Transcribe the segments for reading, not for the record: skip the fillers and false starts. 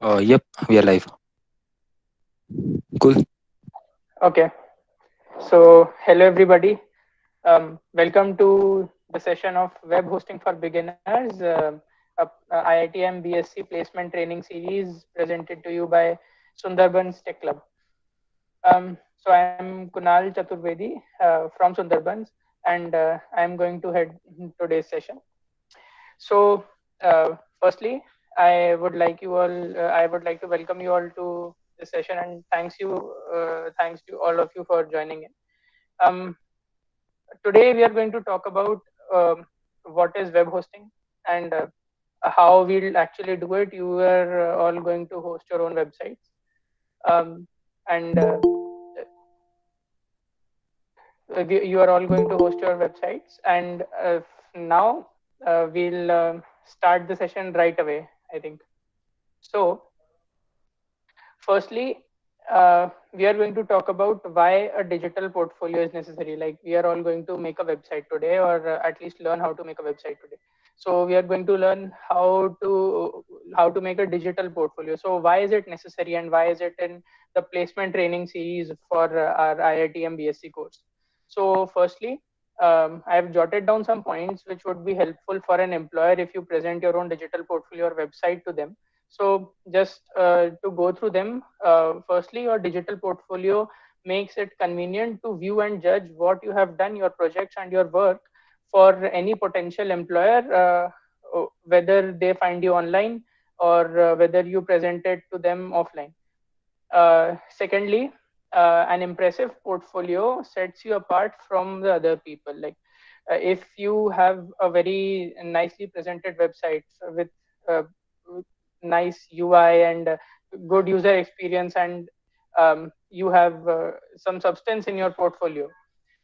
Yep, we are live. Cool. Okay, so hello everybody. Welcome to the session of Web Hosting for Beginners, IITM B.Sc Placement Training Series presented to you by Sundarbans Tech Club. So I'm Kunal Chaturvedi from Sundarbans, and I'm going to head today's session. So, firstly, I would like to welcome you all to this session, and thanks to all of you for joining in. Um, Today we are going to talk about what is web hosting and how we'll actually do it. You are all going to host your own websites, and you are all going to host your websites. And now we'll start the session right away, I think. So, firstly, we are going to talk about why a digital portfolio is necessary. Like we are all going to make a website today, or at least learn how to make a website today. So we are going to learn how to make a digital portfolio. So why is it necessary, and why is it in the placement training series for our IITM B.Sc course? So firstly, I have jotted down some points which would be helpful for an employer if you present your own digital portfolio or website to them. So just to go through them, firstly, your digital portfolio makes it convenient to view and judge what you have done, your projects and your work for any potential employer, whether they find you online or whether you present it to them offline. Secondly, an impressive portfolio sets you apart from the other people. Like if you have a very nicely presented website with uh, nice UI and good user experience, and you have some substance in your portfolio,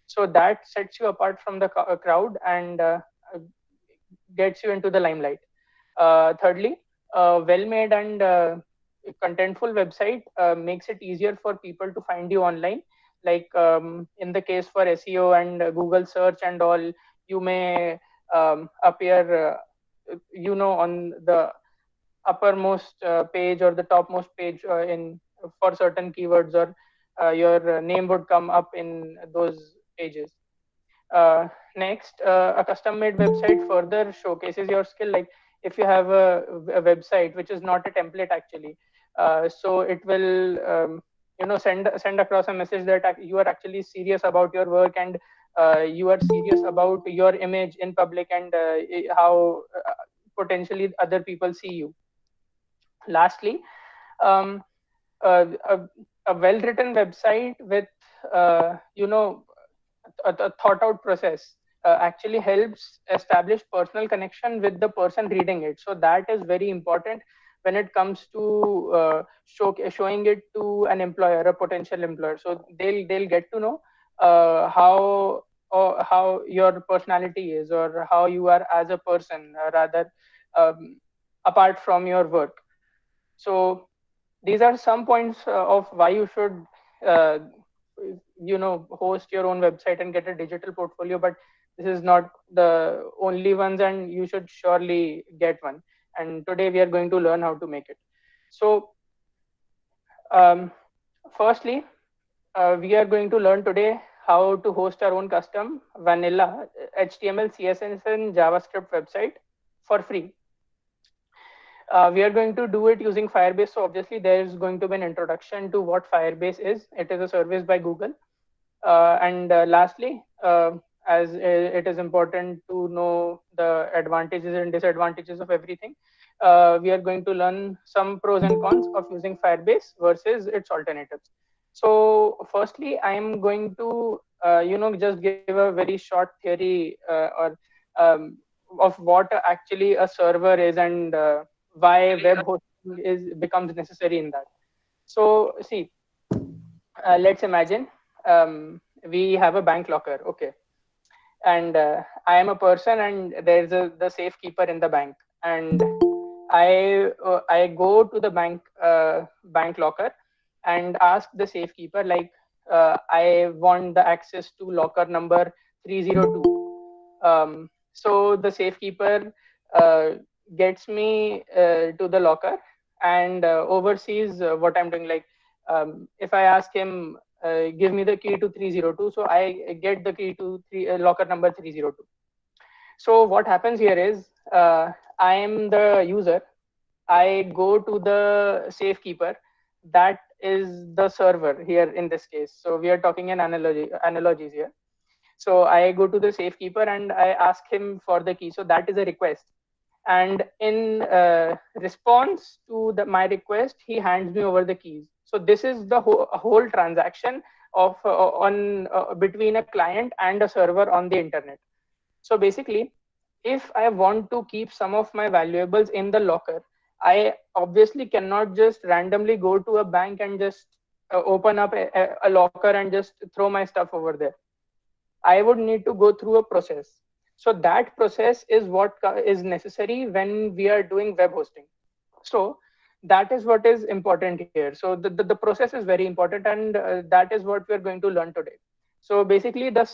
so that sets you apart from the crowd and gets you into the limelight. Thirdly, well-made and contentful website makes it easier for people to find you online. Like in the case for SEO and Google search and all, you may appear, on the uppermost page or the topmost page in for certain keywords, or your name would come up in those pages. Next, a custom-made website further showcases your skill. Like if you have a website which is not a template actually, so it will send across a message that you are actually serious about your work, and you are serious about your image in public, and how potentially other people see you. Lastly, um, a, a well-written website with a thought out process actually helps establish personal connection with the person reading it. So that is very important when it comes to showing it to an employer, a potential employer. So they'll get to know how your personality is, or how you are as a person, rather um, apart from your work. So these are some points of why you should uh, host your own website and get a digital portfolio, but this is not the only ones, and you should surely get one. And today we are going to learn how to make it. So um, firstly, we are going to learn today how to host our own custom vanilla HTML, CSS, and JavaScript website for free. We are going to do it using Firebase. So obviously there is going to be an introduction to what Firebase is. It is a service by Google. And lastly, as it is important to know the advantages and disadvantages of everything, we are going to learn some pros and cons of using Firebase versus its alternatives. So firstly, I am going to just give a very short theory or um, of what actually a server is, and why web hosting is becomes necessary in that. So see, let's imagine we have a bank locker, okay, and I am a person, and there's the safekeeper in the bank, and I go to the bank locker and ask the safekeeper, like I want the access to locker number 302. So the safekeeper uh, gets me to the locker, and oversees what I'm doing. Like if I ask him, give me the key to 302, so I get the key to locker number 302. So what happens here is I am the user. I go to the safekeeper. That is the server here in this case. So we are talking in analogies here. So I go to the safekeeper and I ask him for the key. So that is a request. And in response to my request, he hands me over the keys. So this is the whole transaction of on between a client and a server on the internet. So basically, if I want to keep some of my valuables in the locker, I obviously cannot just randomly go to a bank and just open up a locker and just throw my stuff over there. I would need to go through a process. So that process is what is necessary when we are doing web hosting. So that is what is important here. So the process is very important, and that is what we are going to learn today. So basically, the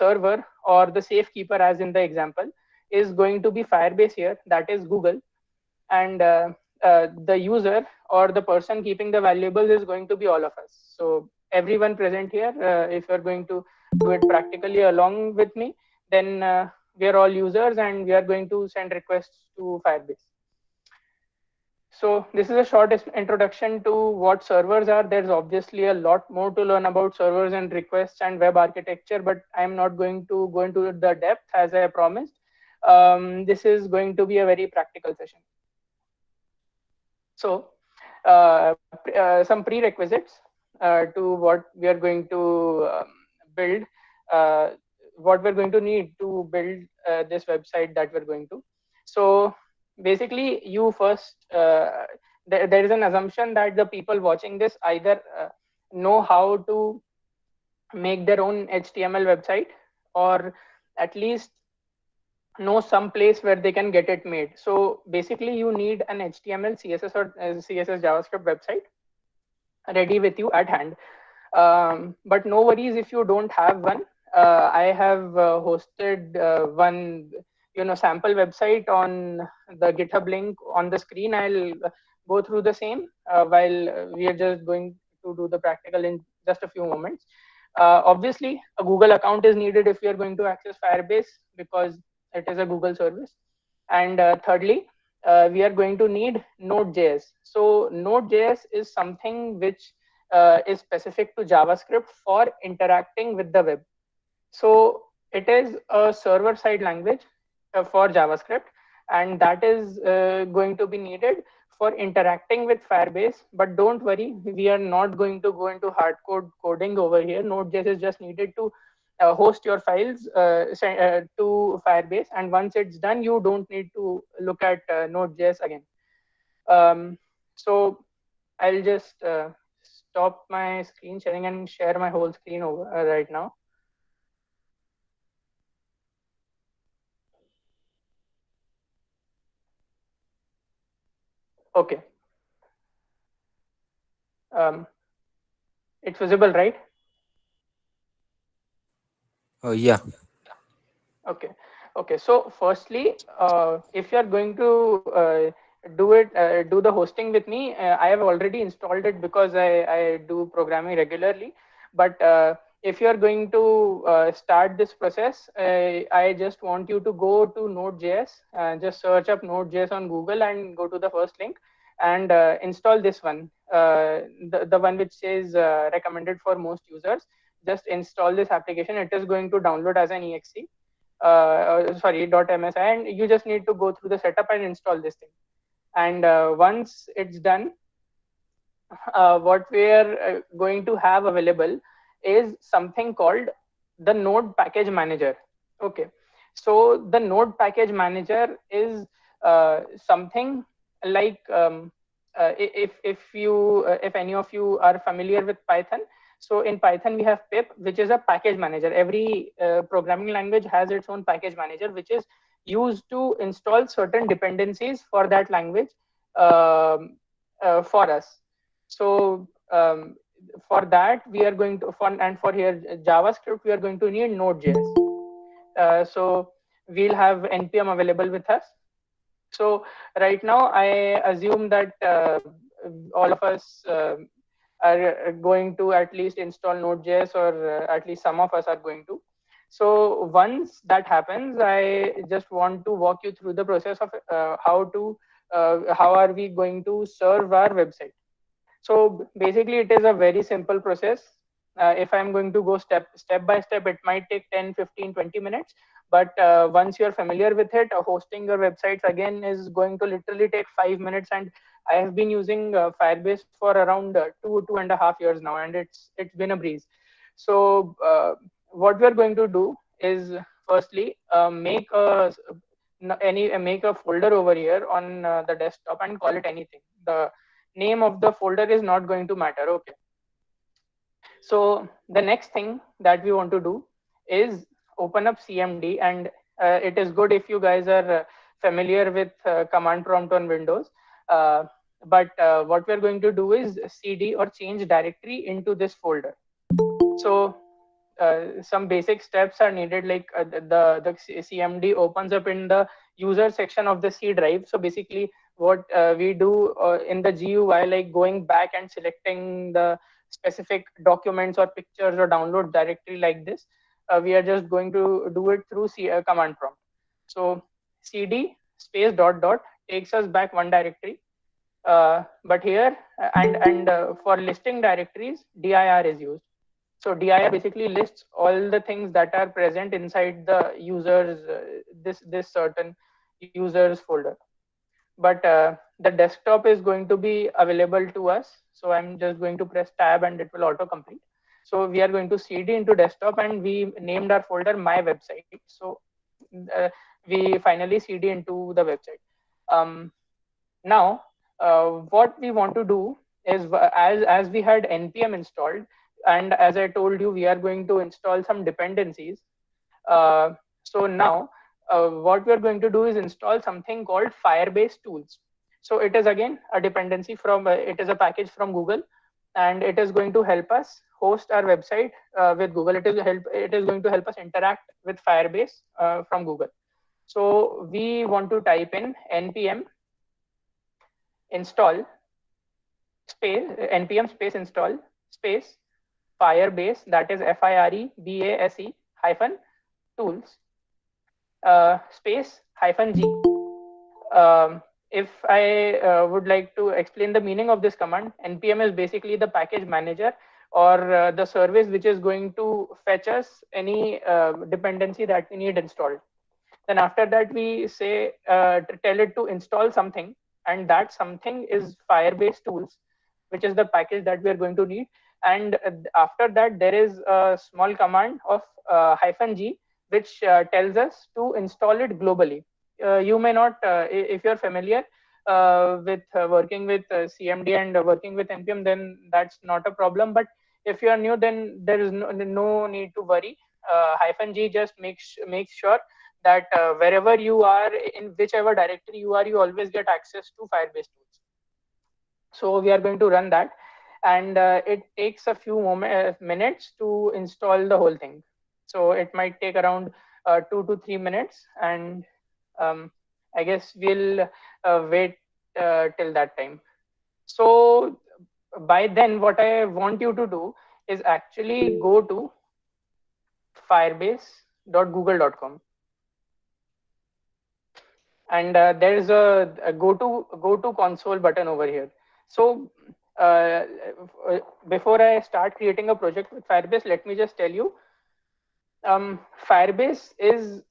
server or the safekeeper, as in the example, is going to be Firebase here, that is Google, and the user or the person keeping the valuables is going to be all of us. So everyone present here, if you're going to do it practically along with me, then we are all users and we are going to send requests to Firebase. So this is a short introduction to what servers are. There's obviously a lot more to learn about servers and requests and web architecture, but I'm not going to go into the depth as I promised. This is going to be a very practical session. So some prerequisites to what we are going to build, what we're going to need to build this website that we're going to. So basically, you first, there is an assumption that the people watching this either know how to make their own HTML website, or at least know some place where they can get it made. So basically, you need an HTML, CSS, or CSS JavaScript website ready with you at hand. But no worries if you don't have one. I have hosted one, sample website on the GitHub link on the screen. I'll go through the same while we are just going to do the practical in just a few moments. Obviously, a Google account is needed if you are going to access Firebase, because it is a Google service. And thirdly, we are going to need Node.js. So Node.js is something which is specific to JavaScript for interacting with the web. So it is a server-side language for JavaScript, and that is going to be needed for interacting with Firebase. But don't worry, we are not going to go into hardcore coding over here. Node.js is just needed to host your files to Firebase, and once it's done, you don't need to look at Node.js again. So I'll just stop my screen sharing and share my whole screen over right now. Okay. It's visible, right? Yeah. Okay. Okay. So firstly, if you're going to do the hosting with me, I have already installed it because I do programming regularly. But if you're going to start this process, I just want you to go to Node.js, just search up Node.js on Google and go to the first link and install this one, the one which says recommended for most users. Just install this application. It is going to download as an exe. Sorry, .msi, and you just need to go through the setup and install this thing. And once it's done, what we are going to have available is something called the Node Package Manager. Okay, so the Node Package Manager is something like if any of you are familiar with Python. So in Python, we have pip, which is a package manager. Every programming language has its own package manager, which is used to install certain dependencies for that language for us. So for that, we are going to, for here JavaScript, we are going to need Node.js. So we'll have npm available with us. So right now, I assume that all of us are going to at least install Node.js, or at least some of us are going to. So once that happens, I just want to walk you through the process of how are we going to serve our website. So basically, it is a very simple process. If I'm going to go step by step, it might take 10, 15, 20 minutes. But once you're familiar with it, hosting your websites again is going to literally take 5 minutes. And I have been using Firebase for around 2.5 years now, and it's been a breeze. So what we're going to do is, firstly, make a folder over here on the desktop and call it anything. The name of the folder is not going to matter. Okay. So the next thing that we want to do is open up CMD, and it is good if you guys are familiar with command prompt on Windows. But what we're going to do is cd or change directory into this folder. So some basic steps are needed, like the CMD opens up in the user section of the C drive. So basically, what we do in the GUI, like going back and selecting the specific documents or pictures or download directory like this, we are just going to do it through command prompt. So cd space dot dot takes us back one directory. But here and for listing directories, dir is used. So dir basically lists all the things that are present inside the users this certain users folder. But the desktop is going to be available to us. So I'm just going to press tab and it will auto complete. So we are going to cd into desktop, and we named our folder my website. So uh, we finally cd into the website. Now what we want to do is, as we had npm installed, and as I told you, we are going to install some dependencies. So now what we're going to do is install something called Firebase Tools. So it is again a dependency from it is a package from Google, and it is going to help us host our website with Google. It is going to help us interact with Firebase from Google. So we want to type in npm install space npm space install space Firebase, that is Firebase hyphen tools space hyphen g. If I would like to explain the meaning of this command, npm is basically the package manager, or the service which is going to fetch us any dependency that we need installed. Then after that, we say to tell it to install something, and that something is Firebase Tools, which is the package that we are going to need. And after that, there is a small command of -g, which tells us to install it globally. You may not, if you're familiar with working with CMD and working with npm, then that's not a problem. But if you are new, then there is no need to worry. -g just makes sure that wherever you are, in whichever directory you are, you always get access to Firebase Tools. So we are going to run that, and it takes a few minutes to install the whole thing. So it might take around 2 to 3 minutes, and I guess we'll wait till that time. So by then, what I want you to do is actually go to firebase.google.com, and there is a go to console button over here. So uh, before I start creating a project with Firebase, let me just tell you, Firebase is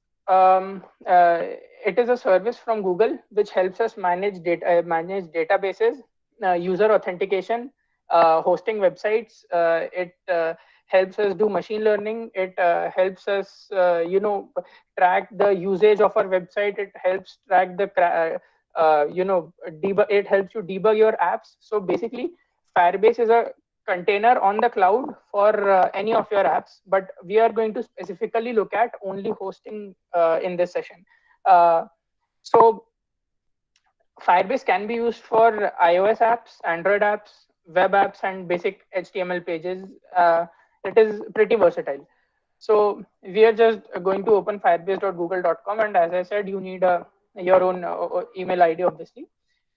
it is a service from Google which helps us manage databases, user authentication, hosting websites. It helps us do machine learning. It helps us, track the usage of our website. It helps track the, debug. It helps you debug your apps. So basically, Firebase is a container on the cloud for any of your apps, but we are going to specifically look at only hosting in this session. So Firebase can be used for iOS apps, Android apps, web apps, and basic HTML pages. It is pretty versatile. So we are just going to open firebase.google.com, and as I said, you need a your own email ID, obviously.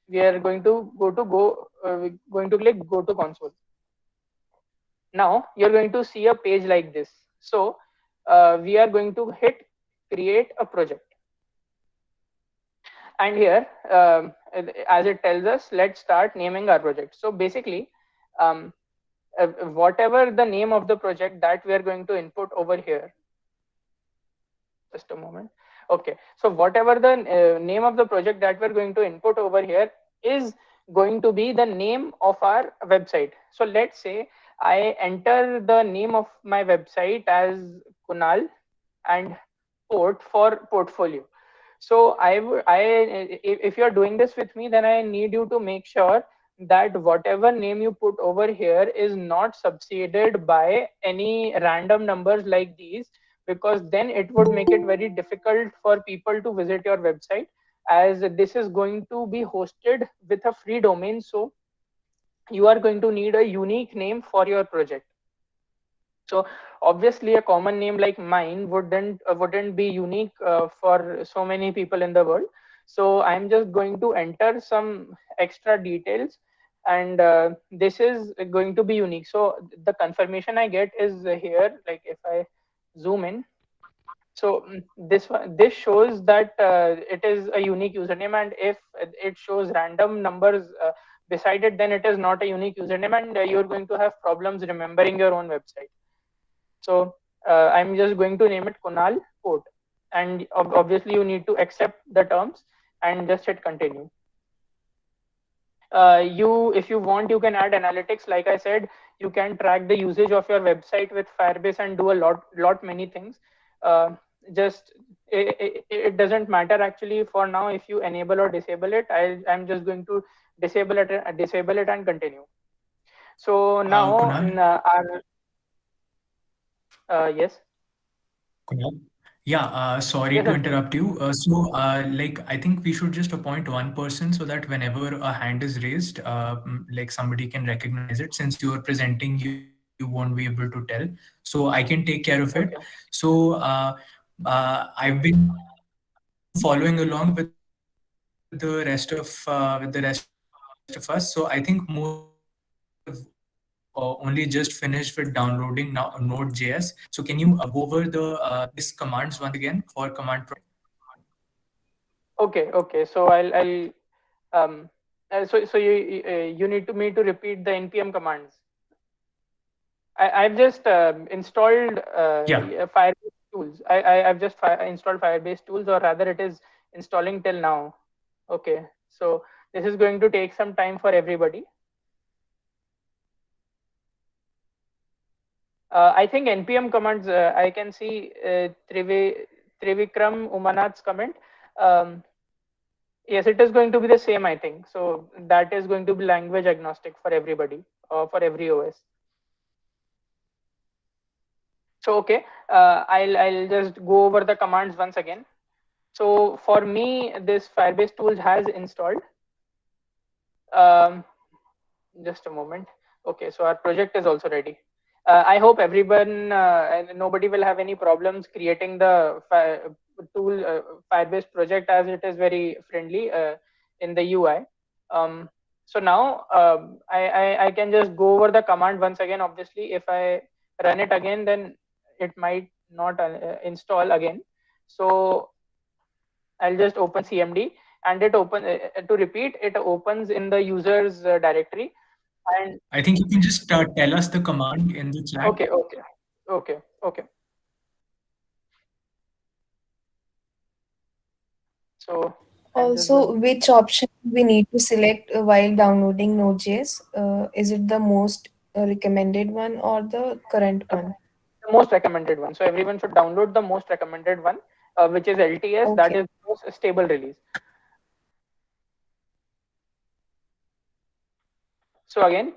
We are going to we're going to click go to console. Now you're going to see a page like this. So we are going to hit create a project. And here, as it tells us, let's start naming our project. So basically, um, whatever the name of the project that we are going to input over here, just a moment. Okay, so whatever the name of the project that we're going to input over here is going to be the name of our website. So let's say I enter the name of my website as Kunal and port for portfolio. So if you're doing this with me, then I need you to make sure that whatever name you put over here is not succeeded by any random numbers like these, because then it would make it very difficult for people to visit your website, as this is going to be hosted with a free domain. So you are going to need a unique name for your project. So obviously, a common name like mine wouldn't be unique for so many people in the world. So I'm just going to enter some extra details, and this is going to be unique. So the confirmation I get is here. Like if I zoom in, so this shows that it is a unique username, and if it shows random numbers beside it, then it is not a unique username, and you're going to have problems remembering your own website. So I'm just going to name it Kunal Port, and obviously you need to accept the terms and just hit continue. If you want, you can add analytics. Like I said, you can track the usage of your website with Firebase and do a lot many things. Just it doesn't matter actually for now if you enable or disable it. I'm just going to disable it and continue. So now Kunal? our yes. Kunal? Yeah, sorry Yes, to Anshul. interrupt you. Like, I think we should just appoint one person so that whenever a hand is raised, like somebody can recognize it. Since you are presenting, you won't be able to tell. So I can take care of it. Okay. So I've been following along with the rest of us. So I think most of you have only just finished with downloading now Node.js. So can you go over the this commands once again for command prompt? Okay. So I'll um. So you need to me to repeat the npm commands. I've just installed Firebase Tools. I've just installed Firebase Tools, or rather, it is installing till now. Okay, so this is going to take some time for everybody. I think npm commands. I can see Trivikram Umanath's comment. Um, yes, it is going to be the same. I think so. That is going to be language agnostic for everybody, for every OS. So okay, I'll just go over the commands once again. So for me, this Firebase tools has installed. Um, just a moment. Okay, so our project is also ready. I hope everyone, and nobody will have any problems creating the tool Firebase project, as it is very friendly in the UI. Um, so now I can just go over the command once again. Obviously, if I run it again, then it might not install again. So I'll just open CMD, and it open to repeat, it opens in the users directory. And I think you can just tell us the command in the chat. okay. So I'm just going. Also, which option we need to select while downloading Node.js? Is it the most recommended one or the current one? The most recommended one. So everyone should download the most recommended one, which is LTS. That Okay. is most stable release. So again,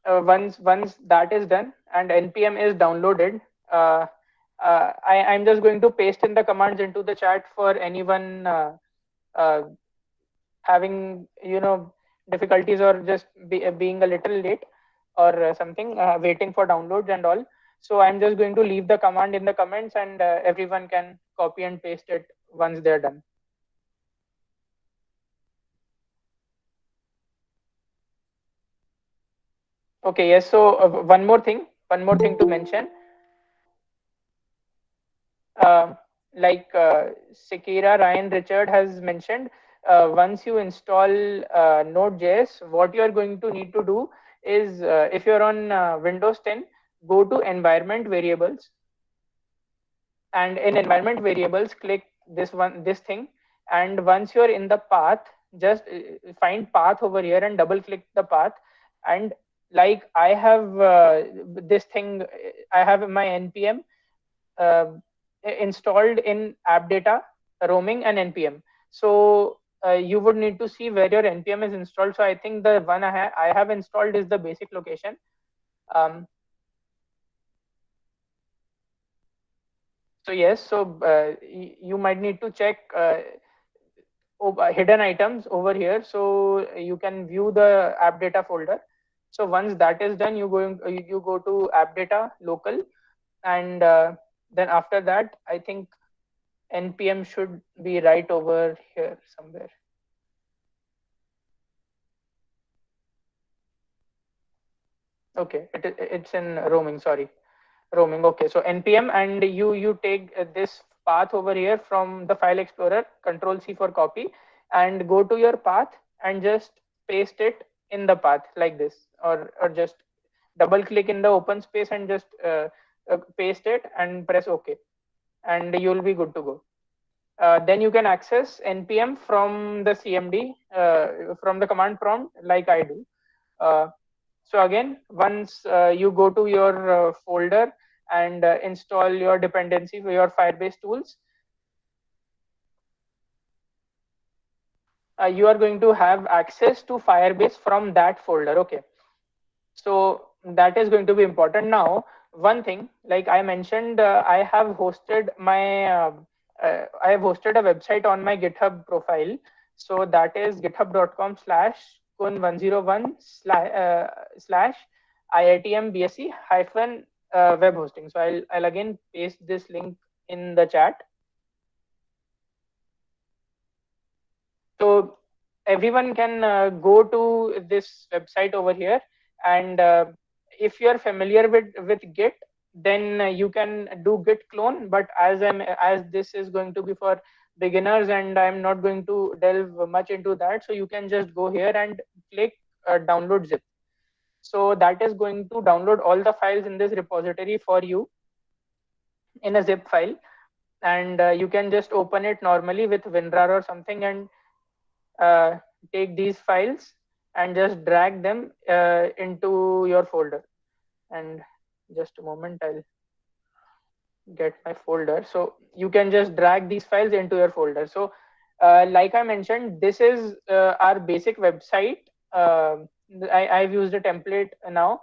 once that is done and npm is downloaded, I'm just going to paste in the commands into the chat for anyone uh, having difficulties, or just being a little late, or something, waiting for downloads and all. So I'm just going to leave the command in the comments, and everyone can copy and paste it once they're done. Okay, yes. So one more thing to mention. Uh, Shakira, Ryan, Richard has mentioned, once you install Node.js, what you are going to need to do is, if you're on Windows 10, go to environment variables, and in environment variables, click this thing, and once you're in the path, just find path over here and double click the path, and like I have this thing, I have my npm uh, installed in app data, roaming, and npm. So you would need to see where your npm is installed. So I think the one I have installed is the basic location. um, so yes, so you might need to check hidden items over here, so you can view the app data folder. So once that is done, you go to app data local, and then after that, I think npm should be right over here somewhere. Okay, it's in roaming, sorry, roaming. Okay, so npm, and you take this path over here from the file explorer, control C for copy, and go to your path and just paste it in the path like this, or just double click in the open space and just paste it and press OK, and you'll be good to go. Then you can access npm from the cmd, from the command prompt, like I do. uh, so again, once you go to your folder and install your dependency for your Firebase tools, you are going to have access to Firebase from that folder. Okay, so that is going to be important. Now, one thing, like I mentioned, I have hosted a website on my GitHub profile. So that is github.com/kun101 slash IITM B.Sc hyphen web hosting. So I'll again paste this link in the chat. So everyone can go to this website over here, and if you are familiar with Git, then you can do Git clone. But as this is going to be for beginners, and I'm not going to delve much into that, so you can just go here and click download zip. So that is going to download all the files in this repository for you in a zip file, and you can just open it normally with WinRAR or something, and uh, take these files and just drag them into your folder. And just a moment, I'll get my folder. So you can just drag these files into your folder. So like I mentioned, this is our basic website. I've used a template now,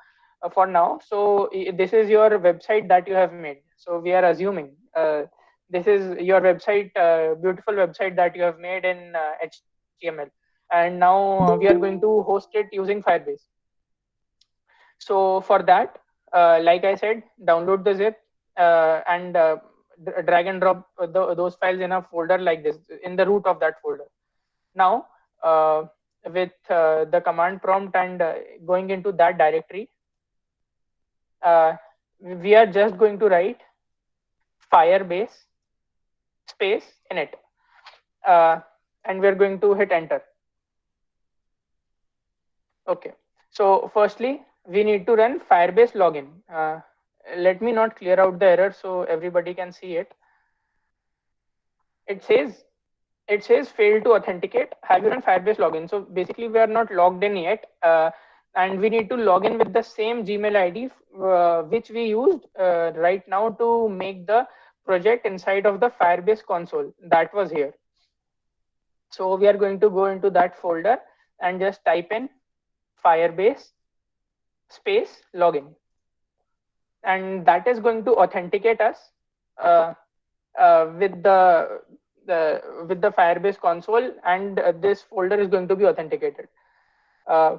for now. So this is your website that you have made. So we are assuming this is your website, beautiful website that you have made in HTML. And now we are going to host it using Firebase. So for that, like I said, download the zip and drag and drop those files in a folder like this, in the root of that folder. Now, with the command prompt and going into that directory, we are just going to write Firebase space init, and we're going to hit enter. Okay. So firstly, we need to run Firebase login. Let me not clear out the error so everybody can see it. It says failed to authenticate. Have you run Firebase login? So basically, we are not logged in yet, and we need to log in with the same Gmail ID which we used right now to make the project inside of the Firebase console that was here. So we are going to go into that folder and just type in Firebase space login, and that is going to authenticate us uh, with the Firebase console, and this folder is going to be authenticated.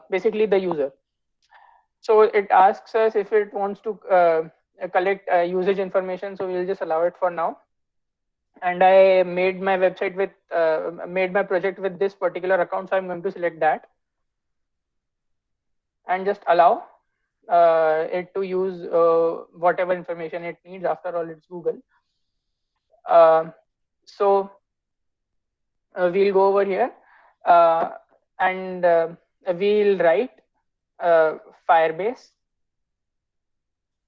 Basically, the user. So it asks us if it wants to collect usage information. So we'll just allow it for now. And I made my website with made my project with this particular account, so I'm going to select that and just allow. it to use whatever information it needs. After all, it's Google. So we'll go over here and we'll write Firebase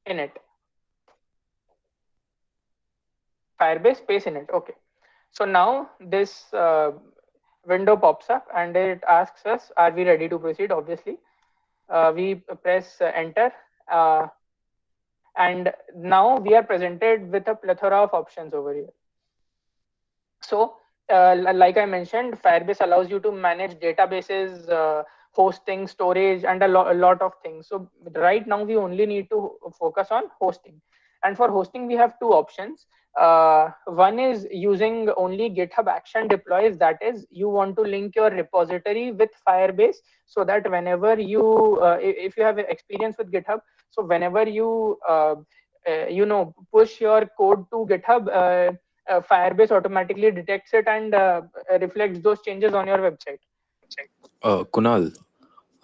init. Firebase space init. Okay. So now this window pops up and it asks us, are we ready to proceed? Obviously. We press enter. And now we are presented with a plethora of options over here. So like I mentioned, Firebase allows you to manage databases, hosting, storage, and a lot of things. So right now we only need to focus on hosting. And for hosting, we have two options. One is using only GitHub action deploys. That is, you want to link your repository with Firebase so that whenever you, if you have experience with GitHub, so whenever you, push your code to GitHub, Firebase automatically detects it and reflects those changes on your website. Kunal,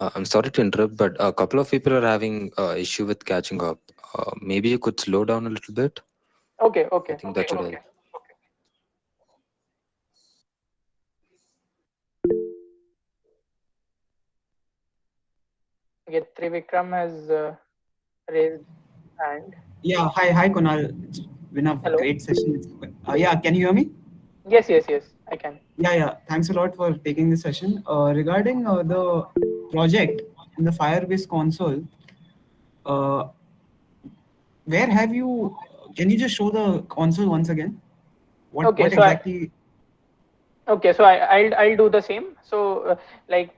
I'm sorry to interrupt, but a couple of people are having issue with catching up. Maybe you could slow down a little bit. Okay, I okay. think that should help. Okay, Trivikram has raised hand. Yeah, hi Kunal. It's been a Hello. great session. Yeah, can you hear me? Yes, I can. Yeah. Thanks a lot for taking this session. Regarding the project in the Firebase console, uh, where have you? Can you just show the console once again? What Okay, what so exactly? so I'll do the same. So like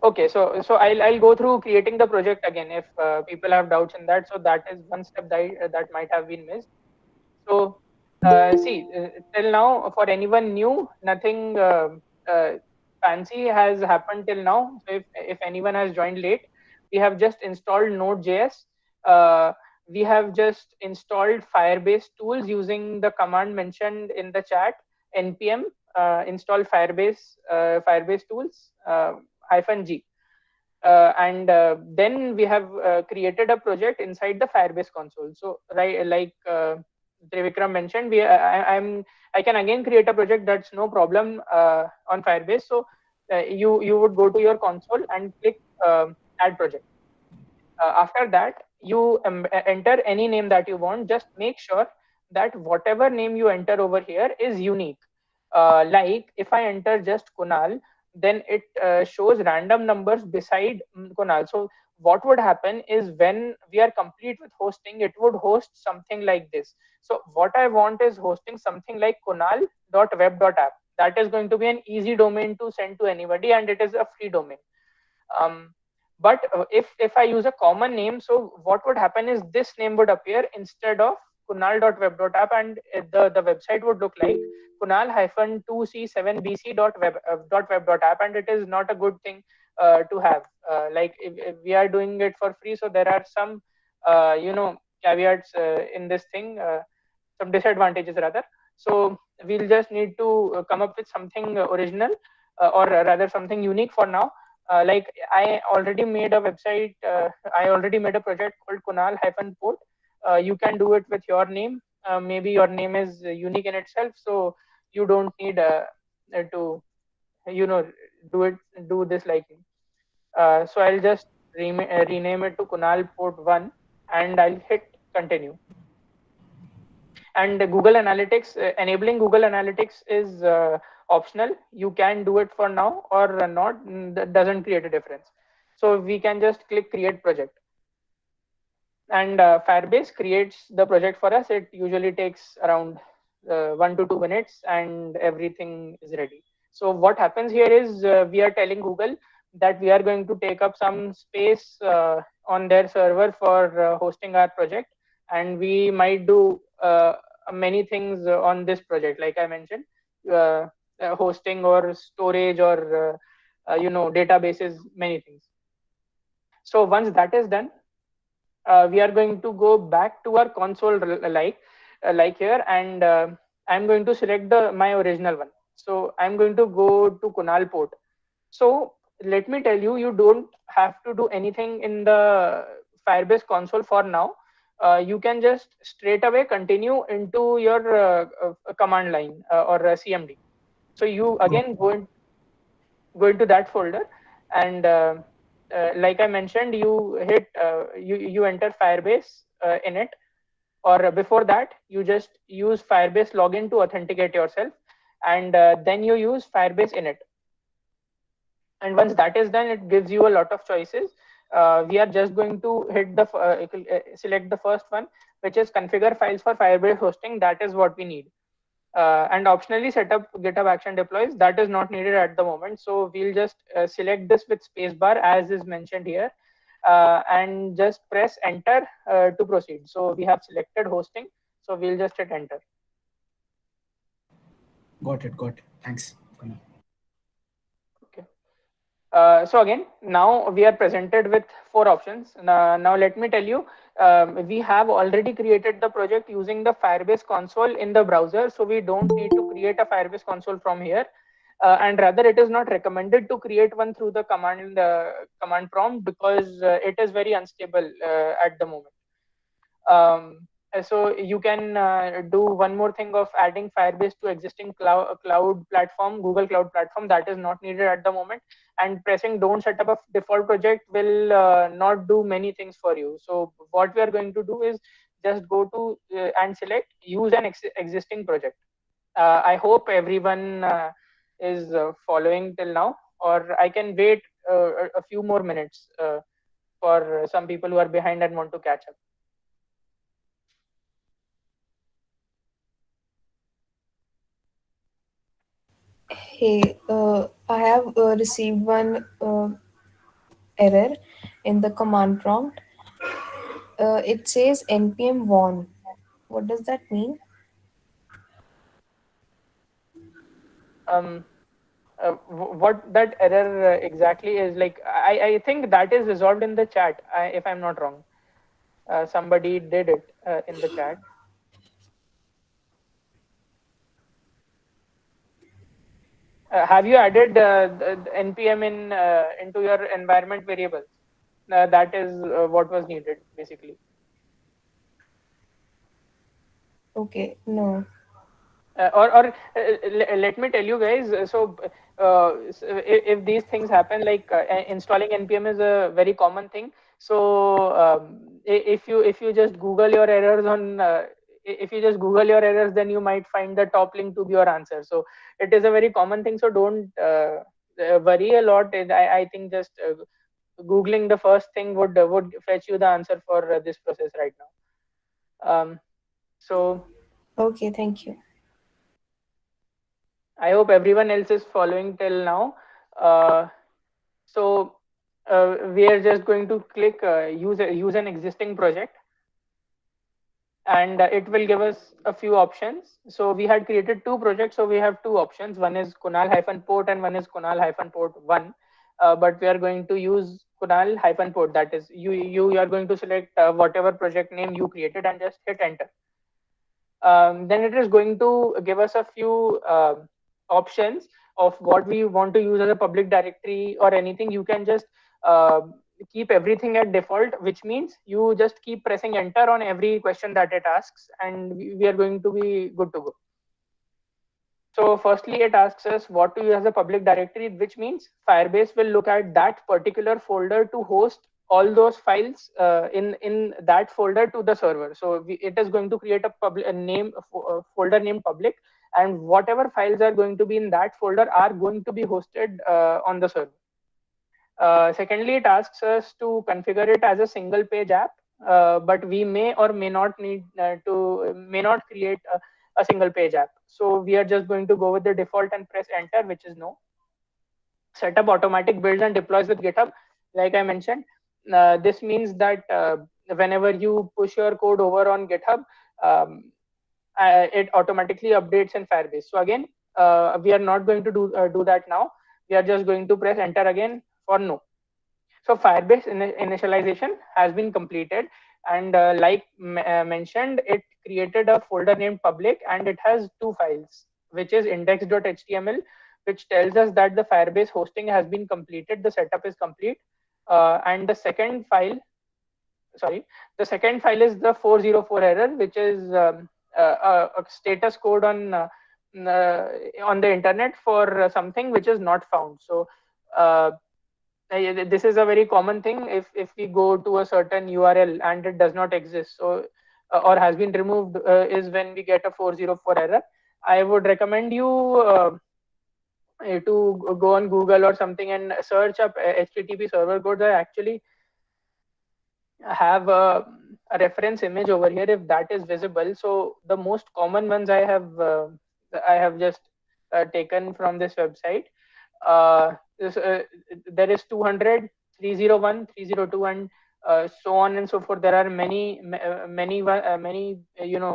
okay, so I'll go through creating the project again if people have doubts in that. So that is one step that might have been missed. So see, till now for anyone new, nothing fancy has happened till now. So if anyone has joined late, we have just installed Node.js. Uh, we have just installed Firebase Tools using the command mentioned in the chat, npm install Firebase Tools -g. And then we have created a project inside the Firebase console. So right, like Trivikram mentioned, I can again create a project. That's no problem on Firebase. So you would go to your console and click add project. After that, you enter any name that you want. Just make sure that whatever name you enter over here is unique. Like if I enter just Kunal, then it shows random numbers beside Kunal. So what would happen is when we are complete with hosting, it would host something like this. So what I want is hosting something like kunal.web.app. That is going to be an easy domain to send to anybody, and it is a free domain. But if I use a common name, so what would happen is this name would appear instead of kunal.web.app, and the website would look like kunal-2c7bc.web.app, and it is not a good thing to have. Like if we are doing it for free, so there are some caveats in this thing, some disadvantages rather. So we'll just need to come up with something original, or rather something unique for now. Like I already made a website, I already made a project called Kunal-port. You can do it with your name. Maybe your name is unique in itself, so you don't need to do this like me. So I'll just rename it to Kunal port 1 and I'll hit continue. And Google Analytics, enabling Google Analytics is optional. You can do it for now or not. That doesn't create a difference. So we can just click create project. And Firebase creates the project for us. It usually takes around 1 to 2 minutes and everything is ready. So what happens here is we are telling Google that we are going to take up some space on their server for hosting our project, and we might do many things on this project, like I mentioned, hosting or storage or databases, many things. So once that is done, we are going to go back to our console like here, and I'm going to select my original one. So I'm going to go to Kunal port. So let me tell you, you don't have to do anything in the Firebase console for now. You can just straight away continue into your command line or CMD. So you again go into that folder, and like I mentioned, you hit you enter Firebase in it, or before that you just use Firebase login to authenticate yourself, and then you use Firebase init. And once that is done, it gives you a lot of choices. We are just going to hit the select the first one, which is configure files for Firebase hosting. That is what we need. And optionally set up GitHub action deploys. That is not needed at the moment. So we'll just select this with spacebar as is mentioned here, and just press enter to proceed. So we have selected hosting. So we'll just hit enter. Got it. Thanks. Okay. So again, now we are presented with 4 options. Now let me tell you, we have already created the project using the Firebase console in the browser. So we don't need to create a Firebase console from here. And rather, it is not recommended to create one through the command prompt, because it is very unstable at the moment. So you can do one more thing of adding Firebase to existing cloud platform, Google Cloud Platform. That is not needed at the moment. And pressing don't set up a default project will not do many things for you. So what we are going to do is just go to and select use an existing project. I hope everyone is following till now, or I can wait a few more minutes for some people who are behind and want to catch up. Hey, I have received one error in the command prompt. It says npm won. What does that mean? What that error exactly is, like, I think that is resolved in the chat, if I'm not wrong. Somebody did it in the chat. Have you added the npm into your environment variables? That is what was needed basically. Okay, no. Or let me tell you guys. If these things happen, like installing npm is a very common thing. So if you just Google your errors on if you just Google your errors, then you might find the top link to your answer. So it is a very common thing. So don't worry a lot. I think just Googling the first thing would fetch you the answer for this process right now. So Okay, thank you. I hope everyone else is following till now. So we are just going to click use an existing project, and it will give us a few options. So we had created 2 projects, so we have 2 options. One is Kunal-port and one is Kunal-port 1. But we are going to use Kunal-port. That is, you are going to select whatever project name you created and just hit enter. Then it is going to give us a few options of what we want to use as a public directory or anything. You can just keep everything at default, which means you just keep pressing enter on every question that it asks, and we are going to be good to go. So firstly, it asks us what to use as a public directory, which means Firebase will look at that particular folder to host all those files in that folder to the server. So it is going to create a folder named public, and whatever files are going to be in that folder are going to be hosted on the server. Secondly, it asks us to configure it as a single page app, but we may or may not create a single page app. So we are just going to go with the default and press enter, which is no. Set up automatic builds and deploys with GitHub. Like I mentioned, this means that whenever you push your code over on GitHub, it automatically updates in Firebase. So again, we are not going to do that now. We are just going to press enter again for no. So Firebase initialization has been completed, and like mentioned, it created a folder named public, and it has 2 files, which is index.html, which tells us that the Firebase hosting has been completed, the setup is complete. And the second file is the 404 error, which is a status code on the internet for something which is not found. So this is a very common thing. If we go to a certain URL and it does not exist, so or has been removed, is when we get a 404 error. I would recommend you to go on Google or something and search up HTTP server code. I actually have a reference image over here if that is visible. So the most common ones I have just taken from this website. There is 200, 301, 302, and so on and so forth. There are many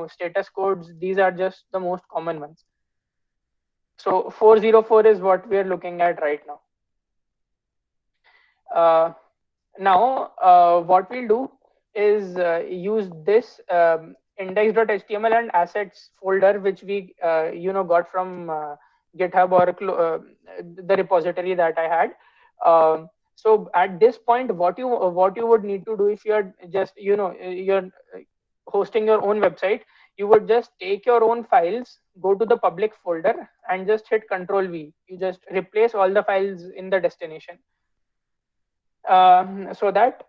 status codes. These are just the most common ones. So 404 is what we are looking at right now. Now what we'll do is use this index.html and assets folder, which we got from GitHub or the repository that I had. So at this point, what you would need to do, if you're just you're hosting your own website, you would just take your own files, go to the public folder, and just hit Control V. You just replace all the files in the destination. So that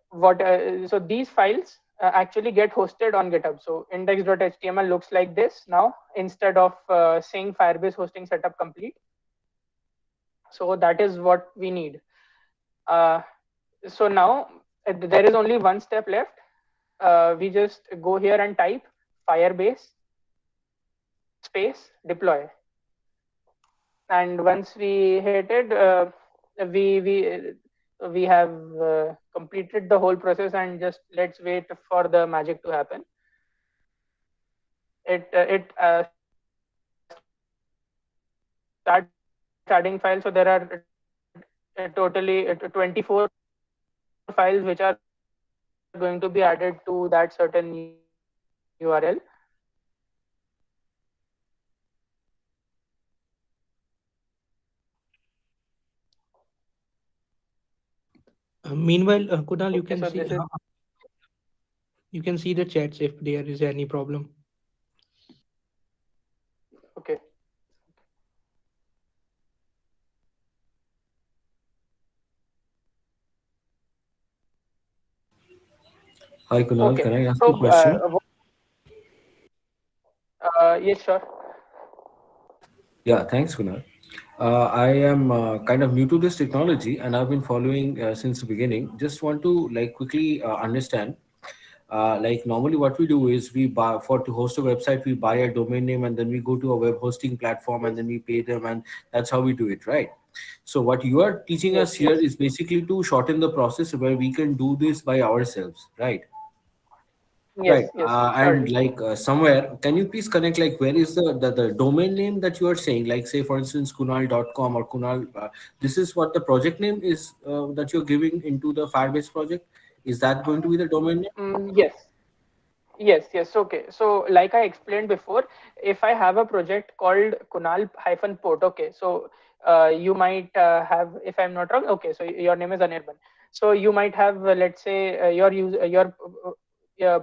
so these files actually get hosted on GitHub. So index.html looks like this now, instead of saying Firebase hosting setup complete. So that is what we need. So now there is only one step left. We just go here and type Firebase space deploy, and once we hit it, we have completed the whole process, and just let's wait for the magic to happen. It starts adding files. So there are totally 24 files which are going to be added to that certain URL. Meanwhile, Kunal, Okay, you can so see this is you can see the chats if there is any problem. okay. Hi Kunal, Okay. can I ask So you a question? yes, sure. Yeah, thanks Kunal. I am kind of new to this technology and I've been following since the beginning. Just want to like quickly understand. Like normally what we do is we buy to host a website, we buy a domain name and then we go to a web hosting platform and then we pay them, and that's how we do it, right? So what you are teaching us Yes, here yes. is basically to shorten the process where we can do this by ourselves, right? Right. Yes, yes, And surely. like somewhere, can you please connect like where is the domain name that you are saying? Like say for instance, kunal.com or Kunal. This is what the project name is that you're giving into the Firebase project. Is that going to be the domain name? Yes. Yes. Okay. So, like I explained before, if I have a project called Kunal-Port, okay. So, you might have, if I'm not wrong, okay. So your name is Anirban. So you might have, let's say, your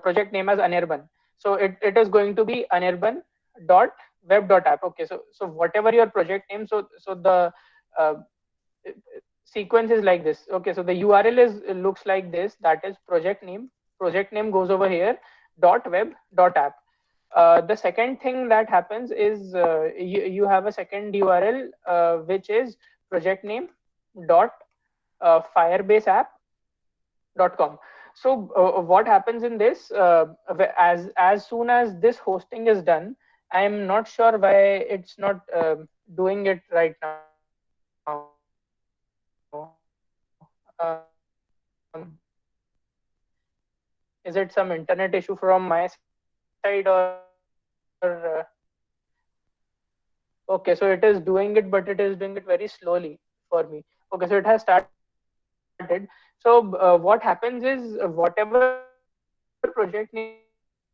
project name as Anirban. So it is going to be Anirban dot web dot app. Okay. So whatever your project name, so the uh, sequence is like this. Okay. So the URL looks like this. That is project name. Project name goes over here .web.app. The second thing that happens is you have a second URL which is project name dot firebaseapp.com. So what happens in this, as soon as this hosting is done, I am not sure why it's not doing it right now. Is it some internet issue from my side, or okay, so it is doing it, but it is doing it very slowly for me. Okay, so it has started. So what happens is whatever project name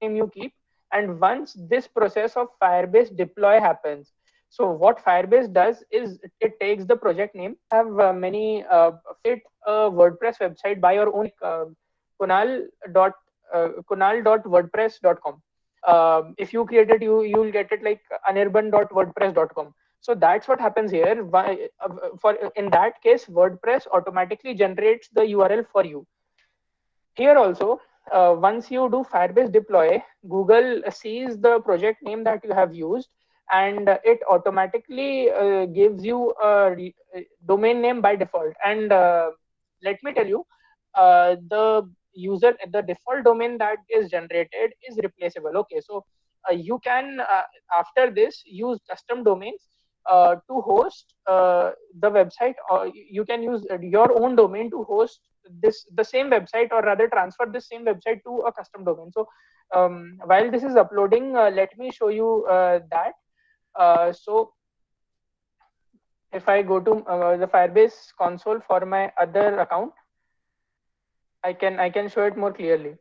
you keep, and once this process of Firebase deploy happens, so So what Firebase does is it takes the project name. Have many fit a WordPress website by your own, kunal dot kunal.wordpress.com. If you create it, you'll get it like anirban.wordpress.com. So that's what happens here. For in that case, WordPress automatically generates the URL for you. Here also, once you do Firebase deploy, Google sees the project name that you have used, and it automatically gives you a domain name by default. And let me tell you, the default domain that is generated is replaceable. Okay, so you can after this use custom domains to host the website, or you can use your own domain to host the same website, or rather transfer the same website to a custom domain. So while this is uploading, let me show you that. So if I go to the Firebase console for my other account, I can show it more clearly.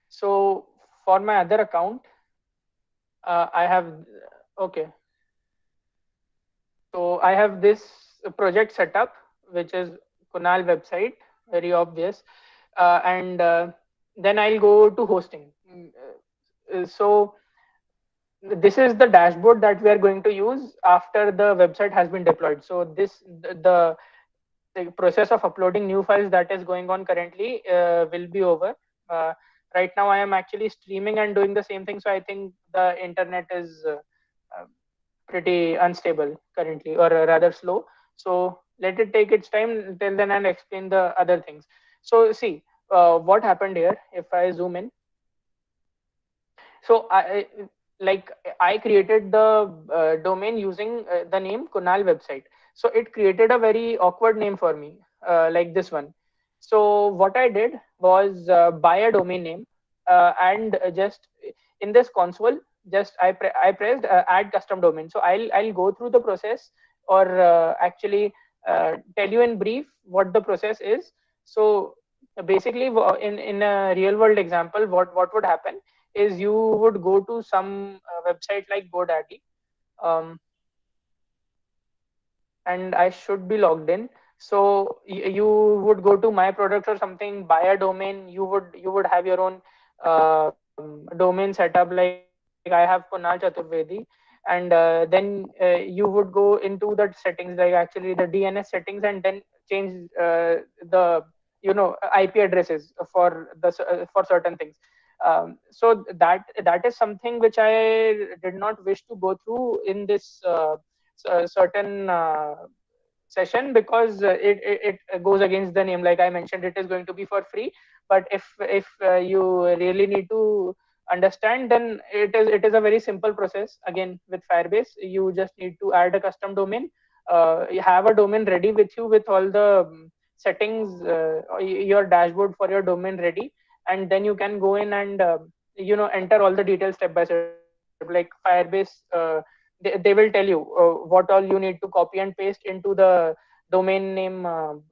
So for my other account, I have, okay, so I have this project setup, which is Kunal website, very obvious. And then I'll go to hosting. So this is the dashboard that we are going to use after the website has been deployed. So the process of uploading new files that is going on currently will be over. Right now, I am actually streaming and doing the same thing. So I think the internet is pretty unstable currently, or rather slow. So let it take its time. Till then, I'll explain the other things. So see what happened here. If I zoom in, so like I created the domain using the name Kunal website. So it created a very awkward name for me, like this one. So what I did was buy a domain name, and just in this console, just I pressed add custom domain. So I'll go through the process, or actually tell you in brief what the process is. So basically, in a real world example, what would happen is you would go to some website like GoDaddy, um, and I should be logged in. So you would go to my products or something, buy a domain. You would have your own domain setup. Like I have Kunal Chaturvedi, and then you would go into the settings, like actually the DNS settings, and then change the IP addresses for certain things. So that is something which I did not wish to go through in this certain session, because it goes against the name. Like I mentioned, it is going to be for free, but if you really need to understand, then it is a very simple process. Again, with Firebase, you just need to add a custom domain. You have a domain ready with you with all the settings, your dashboard for your domain ready, and then you can go in and enter all the details step by step. Like Firebase, they will tell you what all you need to copy and paste into the domain name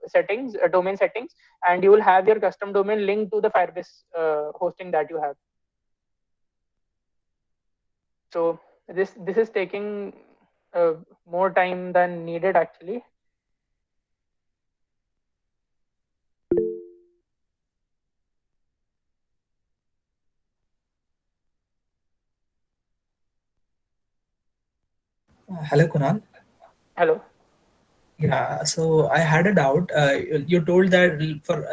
settings, domain settings, and you will have your custom domain linked to the Firebase hosting that you have. So this is taking more time than needed actually. Hello, Kunal. Hello. Yeah, so I had a doubt. You told that for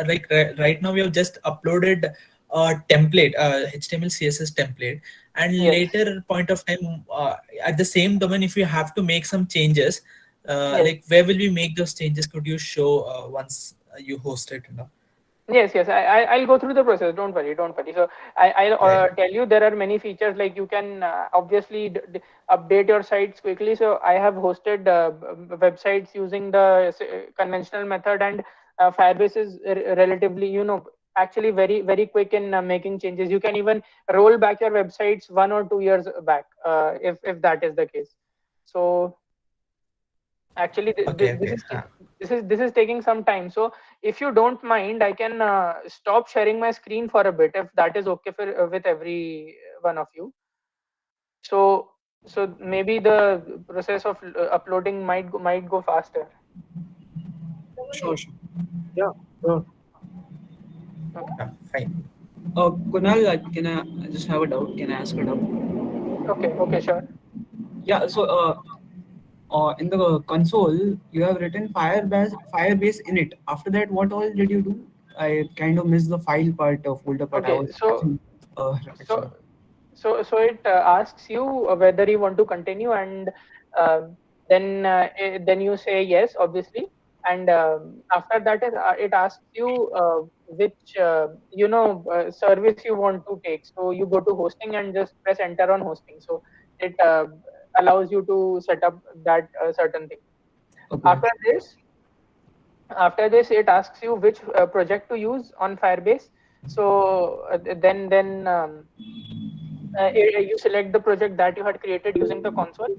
right now we have just uploaded a template, HTML CSS template, and Yes. later point of time at the same domain, if you have to make some changes, Yes. like where will we make those changes? Could you show once you host it? Yes. I'll go through the process. Don't worry. So I'll Yeah, yeah. tell you, there are many features, like you can obviously update your sites quickly. So I have hosted websites using the conventional method, and Firebase is relatively, actually very very quick in making changes. You can even roll back your websites 1 or 2 years back, if that is the case. So actually Okay, this okay. is this is taking some time. So if you don't mind, I can stop sharing my screen for a bit, if that is okay for with every one of you. So So maybe the process of uploading might go faster. Sure, sure. Yeah, sure. Okay. Yeah, fine. Kunal, I just have a doubt. Can I ask a doubt? Okay. Okay. Sure. Yeah. So, in the console, you have written Firebase in it. After that, what all did you do? I kind of missed the file part of folder part. I Okay. was watching So repetition. it asks you whether you want to continue, and then you say yes, obviously, and after that it asks you which service you want to take. So you go to hosting and just press enter on hosting. So it allows you to set up that certain thing. Okay. After this, it asks you which project to use on Firebase. So you select the project that you had created using the console,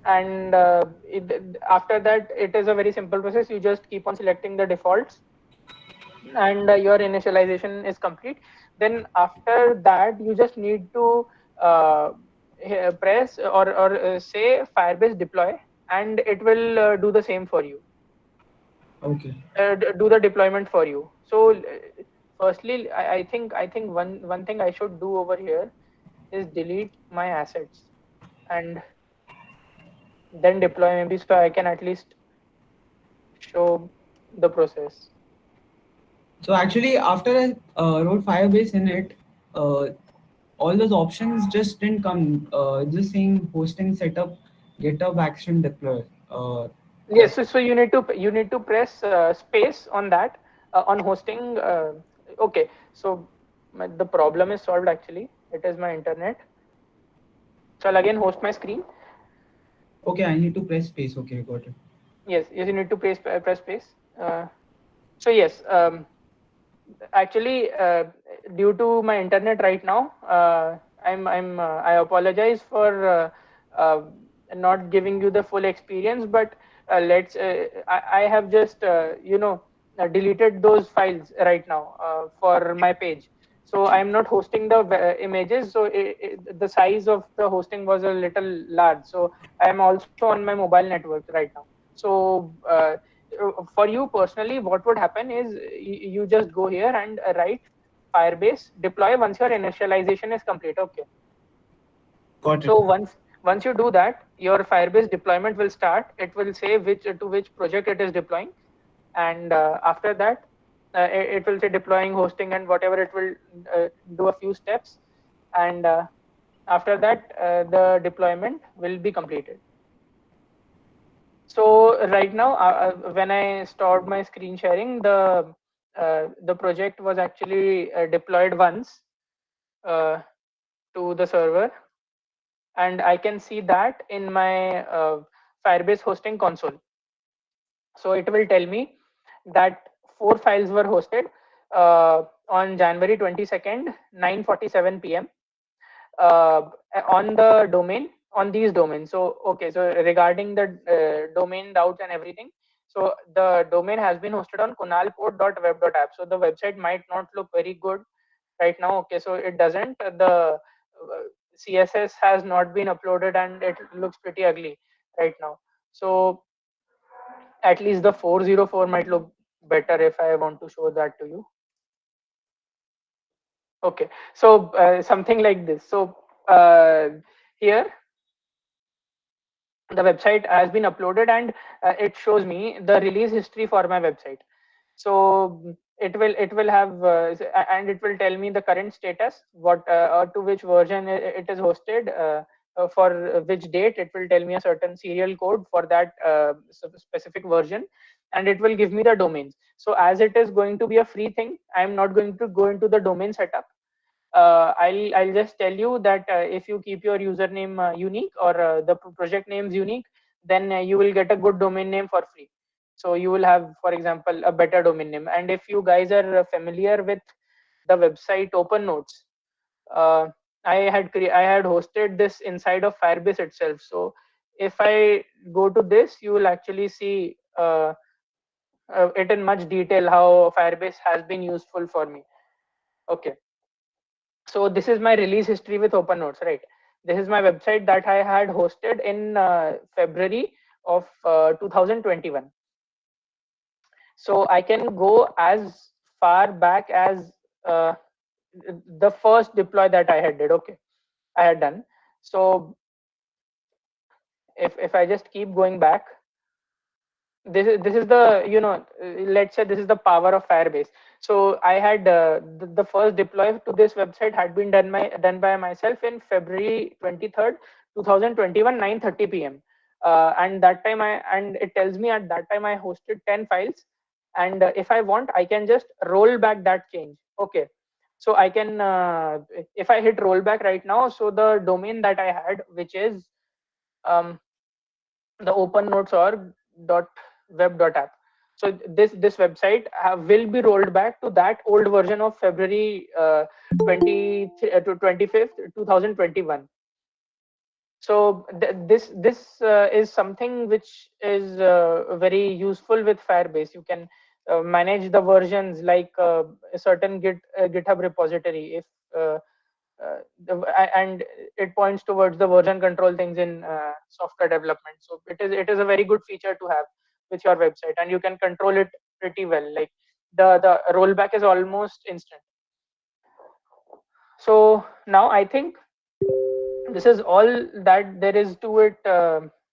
and after that it is a very simple process. You just keep on selecting the defaults, and your initialization is complete. Then after that you just need to uh, press or say Firebase deploy, and it will do the same for you, Okay. do the deployment for you. So firstly, I think one thing I should do over here is delete my assets and then deploy, maybe, so I can at least show the process. So actually, after I wrote Firebase in it, uh, all those options just didn't come. Just saying hosting setup, GitHub action deploy. Yes, That's so you need to press space on that, on hosting. Okay, so the problem is solved actually. It is my internet. So I'll again host my screen. okay. I need to press space. Okay, got it. Yes, you need to press space. So yes, actually, due to my internet right now, I apologize for not giving you the full experience, but I have just deleted those files right now for my page. So I'm not hosting the images, so the size of the hosting was a little large. So I'm also on my mobile network right now. So for you personally, what would happen is you just go here and write Firebase deploy once your initialization is complete. Okay. Got it. So once you do that, your Firebase deployment will start. It will say which project it is deploying, and after that, it will say deploying, hosting, and whatever. It will do a few steps, and after that, the deployment will be completed. So right now, when I stopped my screen sharing, the project was actually deployed once uh, to the server, and I can see that in my Firebase hosting console. So it will tell me that 4 files were hosted on January 22nd, 9:47 p.m. uh, on the domain, on these domains. So okay, so regarding the domain routes and everything, so the domain has been hosted on kunalport.web.app. So the website might not look very good right now. Okay, so it doesn't, the CSS has not been uploaded and it looks pretty ugly right now. So at least the 404 might look better if I want to show that to you. Okay, so something like this. So here the website has been uploaded, and it shows me the release history for my website. So it will have and it will tell me the current status, what or to which version it is hosted, for which date. It will tell me a certain serial code for that specific version, and it will give me the domains. So as it is going to be a free thing, I'm not going to go into the domain setup. I'll just tell you that if you keep your username unique, or the project names unique, then you will get a good domain name for free. So you will have, for example, a better domain name. And if you guys are familiar with the website Open Notes, uh, I had hosted this inside of Firebase itself. So if I go to this, you will actually see it in much detail how Firebase has been useful for me. Okay. So this is my release history with Open Notes, right? This is my website that I had hosted in February of 2021. So I can go as far back as the first deploy that I had did. Okay, I had done. So if I just keep going back, this is the, you know, let's say this is the power of Firebase. So I had the first deploy to this website had been done by myself in February 23rd 2021, 9:30 p.m. And that time it tells me at that time I hosted 10 files, and if I want I can just roll back that change. Okay, so I can if I hit rollback right now, so the domain that I had, which is the opennotes.org.web.app. So this website will be rolled back to that old version of February 25th 2021. So this is something which is very useful with Firebase. You can manage the versions like a certain GitHub repository. If and it points towards the version control things in software development. So it is a very good feature to have with your website, and you can control it pretty well. Like the rollback is almost instant. So now I think this is all that there is to it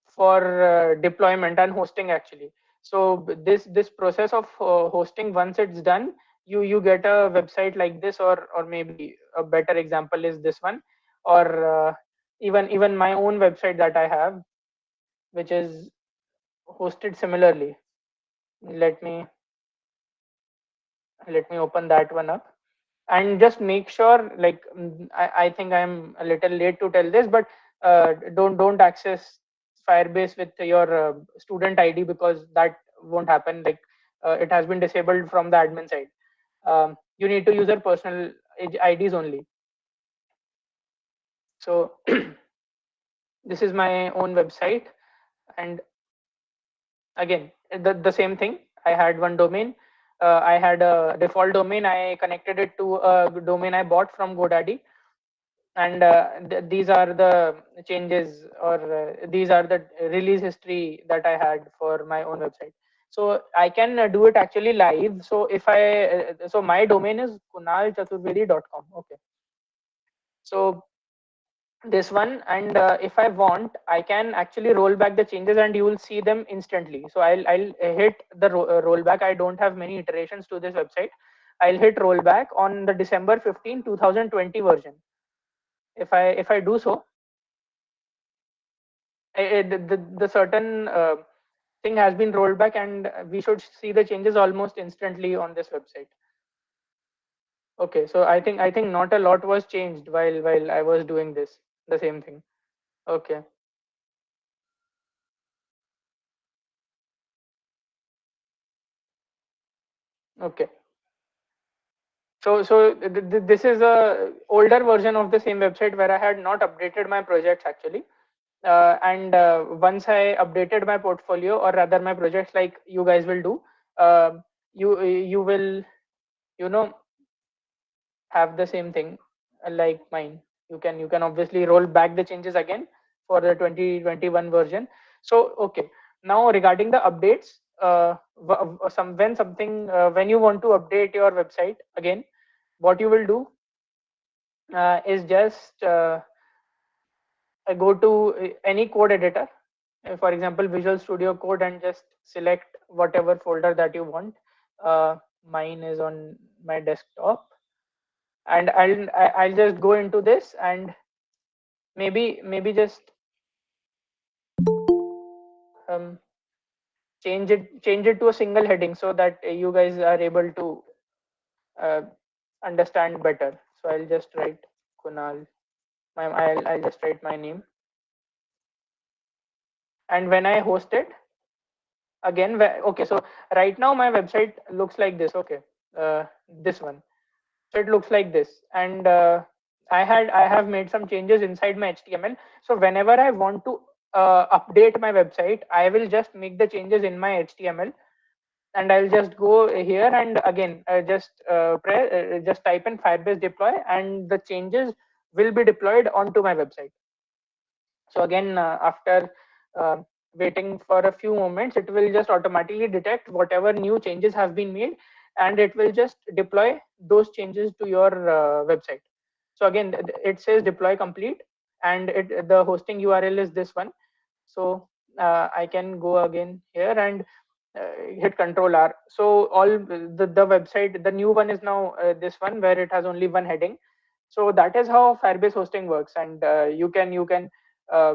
for deployment and hosting actually. So this process of hosting, once it's done, you get a website like this, or maybe a better example is this one, or even my own website that I have, which is hosted similarly. Let me open that one up, and just make sure, like, I think I'm a little late to tell this, but don't access Firebase with your student ID, because that won't happen. Like it has been disabled from the admin side. You need to use your personal IDs only. So this is my own website, and again the same thing. I had one domain. I had a default domain. I connected it to a domain I bought from GoDaddy, and these are the changes, or these are the release history that I had for my own website. So I can do it actually live. So if I so my domain is kunalchaturvedi.com. Okay, so this one, and if I want I can actually roll back the changes and you will see them instantly. So I'll hit the rollback. I don't have many iterations to this website. I'll hit rollback on the December 15 2020 version. If I do so, the certain thing has been rolled back, and we should see the changes almost instantly on this website. Okay, so I think not a lot was changed while I was doing this, the same thing. Okay. Okay. So this is a older version of the same website where I had not updated my projects actually. And once I updated my portfolio, or rather my projects, like you guys will do, you will, you know, have the same thing like mine. You can obviously roll back the changes again for the 2021 version. So okay, now regarding the updates, when you want to update your website again, what you will do is just go to any code editor, for example Visual Studio Code, and just select whatever folder that you want. Mine is on my desktop, and I'll just go into this, and maybe just um, change it to a single heading, so that you guys are able to uh, understand better. So I'll just write Kunal. I'll just write my name, and when I host it again, okay, so right now my website looks like this. Okay, this one. So it looks like this, and I have made some changes inside my HTML. So whenever I want to update my website, I will just make the changes in my HTML, and I'll just go here, and again just type in Firebase Deploy, and the changes will be deployed onto my website. So again, after waiting for a few moments, it will just automatically detect whatever new changes have been made, and it will just deploy those changes to your website. So again, it says deploy complete, and the hosting URL is this one. So I can go again here and hit Control R. So all the website, the new one is now this one where it has only one heading. So that is how Firebase hosting works, and you can uh,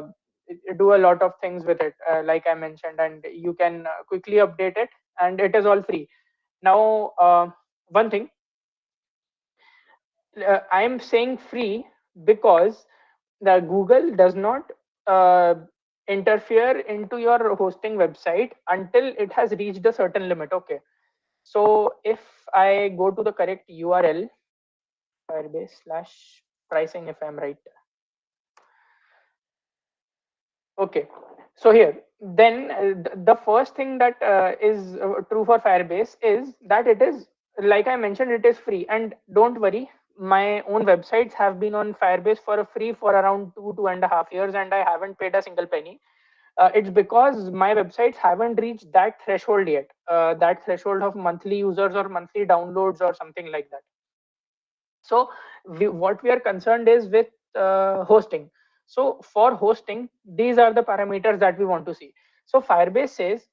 do a lot of things with it, like I mentioned, and you can quickly update it, and it is all free. Now, one thing, I am saying free because the Google does not uh, interfere into your hosting website until it has reached a certain limit. Okay, so if I go to the correct URL, Firebase/pricing, if I'm right. Okay, so here, then the first thing that is true for Firebase is that it is, like I mentioned, it is free. And don't worry, my own websites have been on Firebase for a free for around 2.5 years, and I haven't paid a single penny. It's because my websites haven't reached that threshold yet, that threshold of monthly users or monthly downloads or something like that. So what we are concerned is with hosting. So for hosting, these are the parameters that we want to see. So Firebase says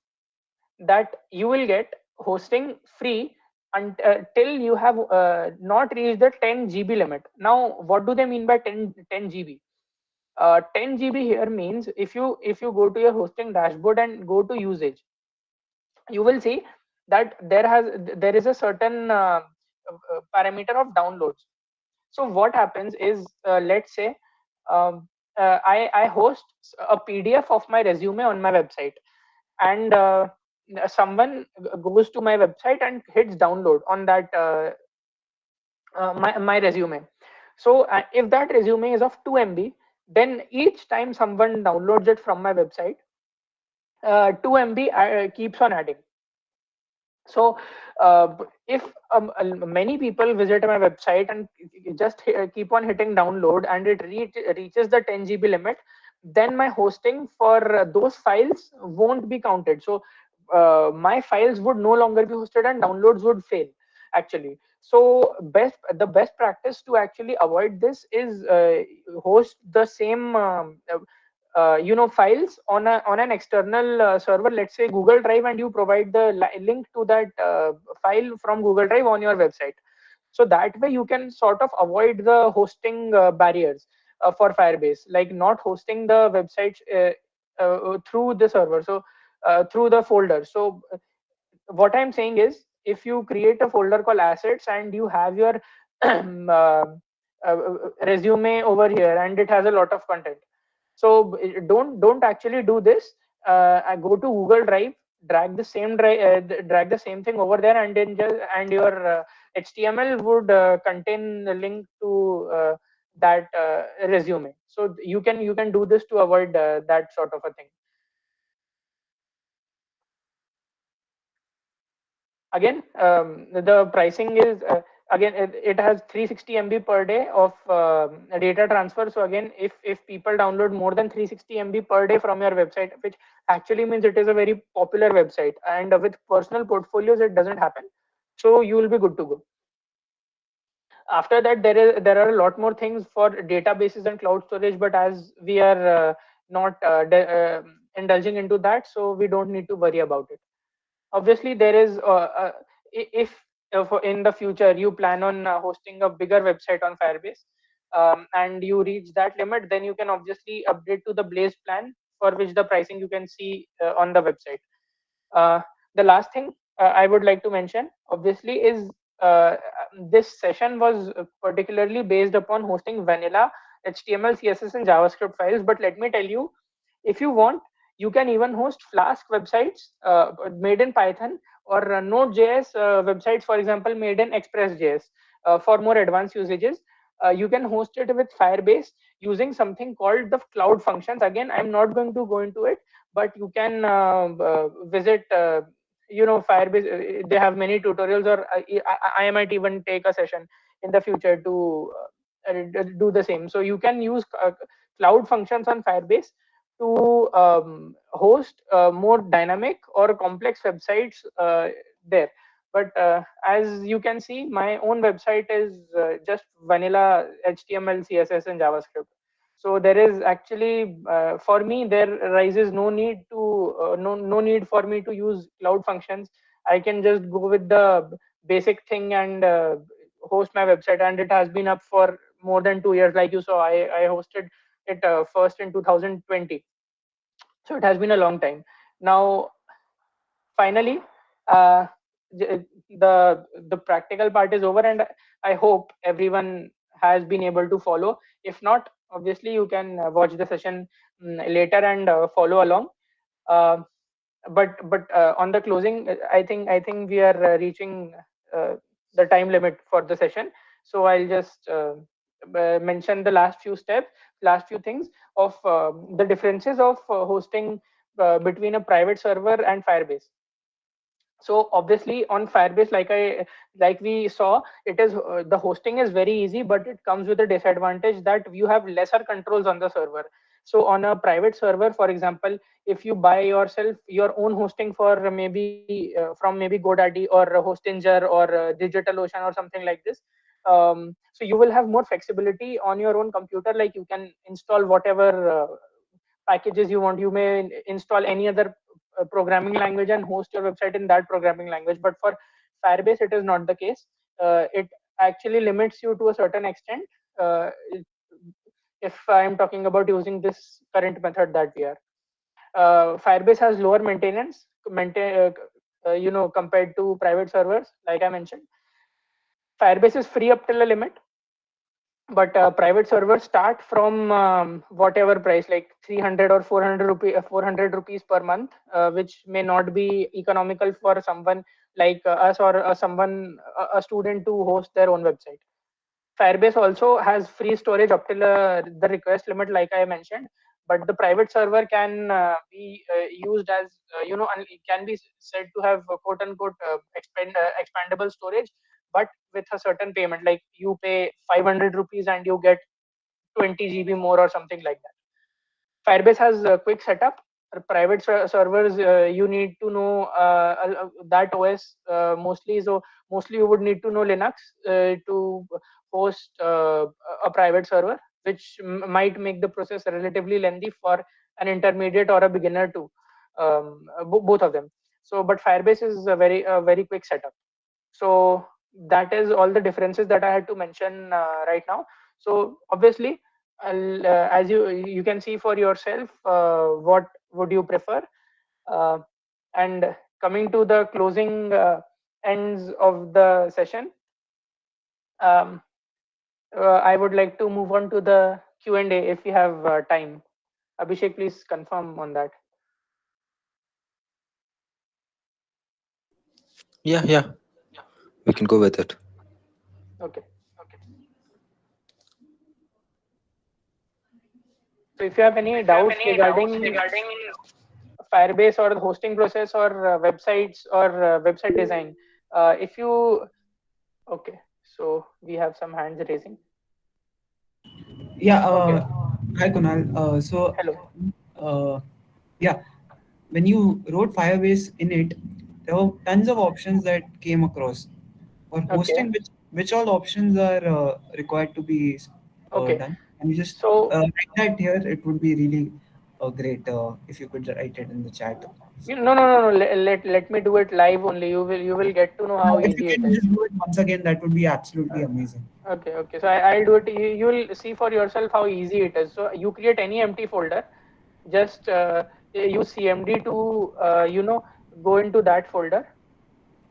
that you will get hosting free until you have not reached the 10 GB limit. Now, what do they mean by 10 GB? 10 GB here means if you go to your hosting dashboard and go to usage, you will see that there is a certain parameter of downloads. So what happens is, let's say I host a PDF of my resume on my website, and someone goes to my website and hits download on that my resume. So if that resume is of 2 MB, then each time someone downloads it from my website, 2 MB keeps on adding. So if many people visit my website and just keep on hitting download, and it reaches the 10 GB limit, then my hosting for those files won't be counted. So my files would no longer be hosted and downloads would fail, actually. So the best practice to actually avoid this is host the same files on an external server, let's say Google Drive, and you provide the link to that file from Google Drive on your website. So that way you can sort of avoid the hosting barriers for Firebase, like not hosting the websites through the server, so through the folder. So what I'm saying is, if you create a folder called assets and you have your resume over here and it has a lot of content, so don't actually do this. I go to Google Drive, drag the same drag the same thing over there, and then and your HTML would contain the link to that resume. So you can do this to avoid that sort of a thing. Again, the pricing is again, it has 360 MB per day of data transfer. So again, if people download more than 360 MB per day from your website, which actually means it is a very popular website, and with personal portfolios it doesn't happen, so you will be good to go. After that, there are a lot more things for databases and cloud storage, but as we are not indulging into that, so we don't need to worry about it. Obviously, there is if in the future you plan on hosting a bigger website on Firebase, and you reach that limit, then you can obviously upgrade to the Blaze plan, for which the pricing you can see on the website. The last thing I would like to mention, obviously, is this session was particularly based upon hosting vanilla HTML, CSS, and JavaScript files. But let me tell you, if you want, you can even host Flask websites made in Python, or Node.js websites, for example, made in Express.js. For more advanced usages, you can host it with Firebase using something called the cloud functions. Again, I'm not going to go into it, but you can visit Firebase. They have many tutorials, or I might even take a session in the future to do the same. So you can use cloud functions on Firebase to host more dynamic or complex websites there. But as you can see, my own website is just vanilla HTML, CSS, and JavaScript. So there is actually, for me, there rises no need to no need for me to use cloud functions. I can just go with the basic thing and host my website, and it has been up for more than 2 years. Like you saw, I hosted it first in 2020, so it has been a long time. Now, finally, uh, the practical part is over, and I hope everyone has been able to follow. If not, obviously you can watch the session later and follow along. uh, but on the closing, I think we are reaching uh, the time limit for the session, so I'll just mention the last few things of the differences of hosting between a private server and Firebase. So obviously on Firebase, like we saw, it is the hosting is very easy, but it comes with a disadvantage that you have lesser controls on the server. So on a private server, for example, if you buy yourself your own hosting for maybe from maybe GoDaddy or Hostinger or DigitalOcean or something like this, so you will have more flexibility on your own computer. Like you can install whatever packages you want. You may install any other programming language and host your website in that programming language. But for Firebase, it is not the case. It actually limits you to a certain extent. Uh, if I'm talking about using this current method that we are, Firebase has lower maintenance, compared to private servers. Like I mentioned, Firebase is free up till a limit, but private servers start from whatever price, like 300 or 400 rupees per month, which may not be economical for someone like us or a student to host their own website. Firebase also has free storage up till the request limit, like I mentioned, but the private server can be used as it can be said to have quote unquote expandable storage, but with a certain payment. Like you pay 500 rupees and you get 20 GB more or something like that. Firebase has a quick setup. Private servers, you need to know that OS mostly. So mostly you would need to know Linux to host a private server, which might make the process relatively lengthy for an intermediate or a beginner too. Both of them. So, but Firebase is a very quick setup. So that is all the differences that I had to mention right now. So obviously, as you can see for yourself, what would you prefer? Uh, and coming to the closing ends of the session, um, I would like to move on to the Q&A if we have time. Abhishek, please confirm on that. Yeah. We can go with it. Okay. So if you have any doubts regarding Firebase or the hosting process or websites or website design, if you okay, so we have some hands raising. Yeah, Okay, hi Kunal. hello. Uh, yeah, when you wrote Firebase in it, there were tons of options that came across. For Okay, hosting, which all options are required to be okay. done? Can you just So write that here? It would be really great if you could write it in the chat. no. Let me do it live only. You will get to know how If you easy it can is. just do it once again, that would be absolutely Uh, amazing. okay. So I'll do it. You will see for yourself how easy it is. So you create any empty folder. Just use CMD to go into that folder.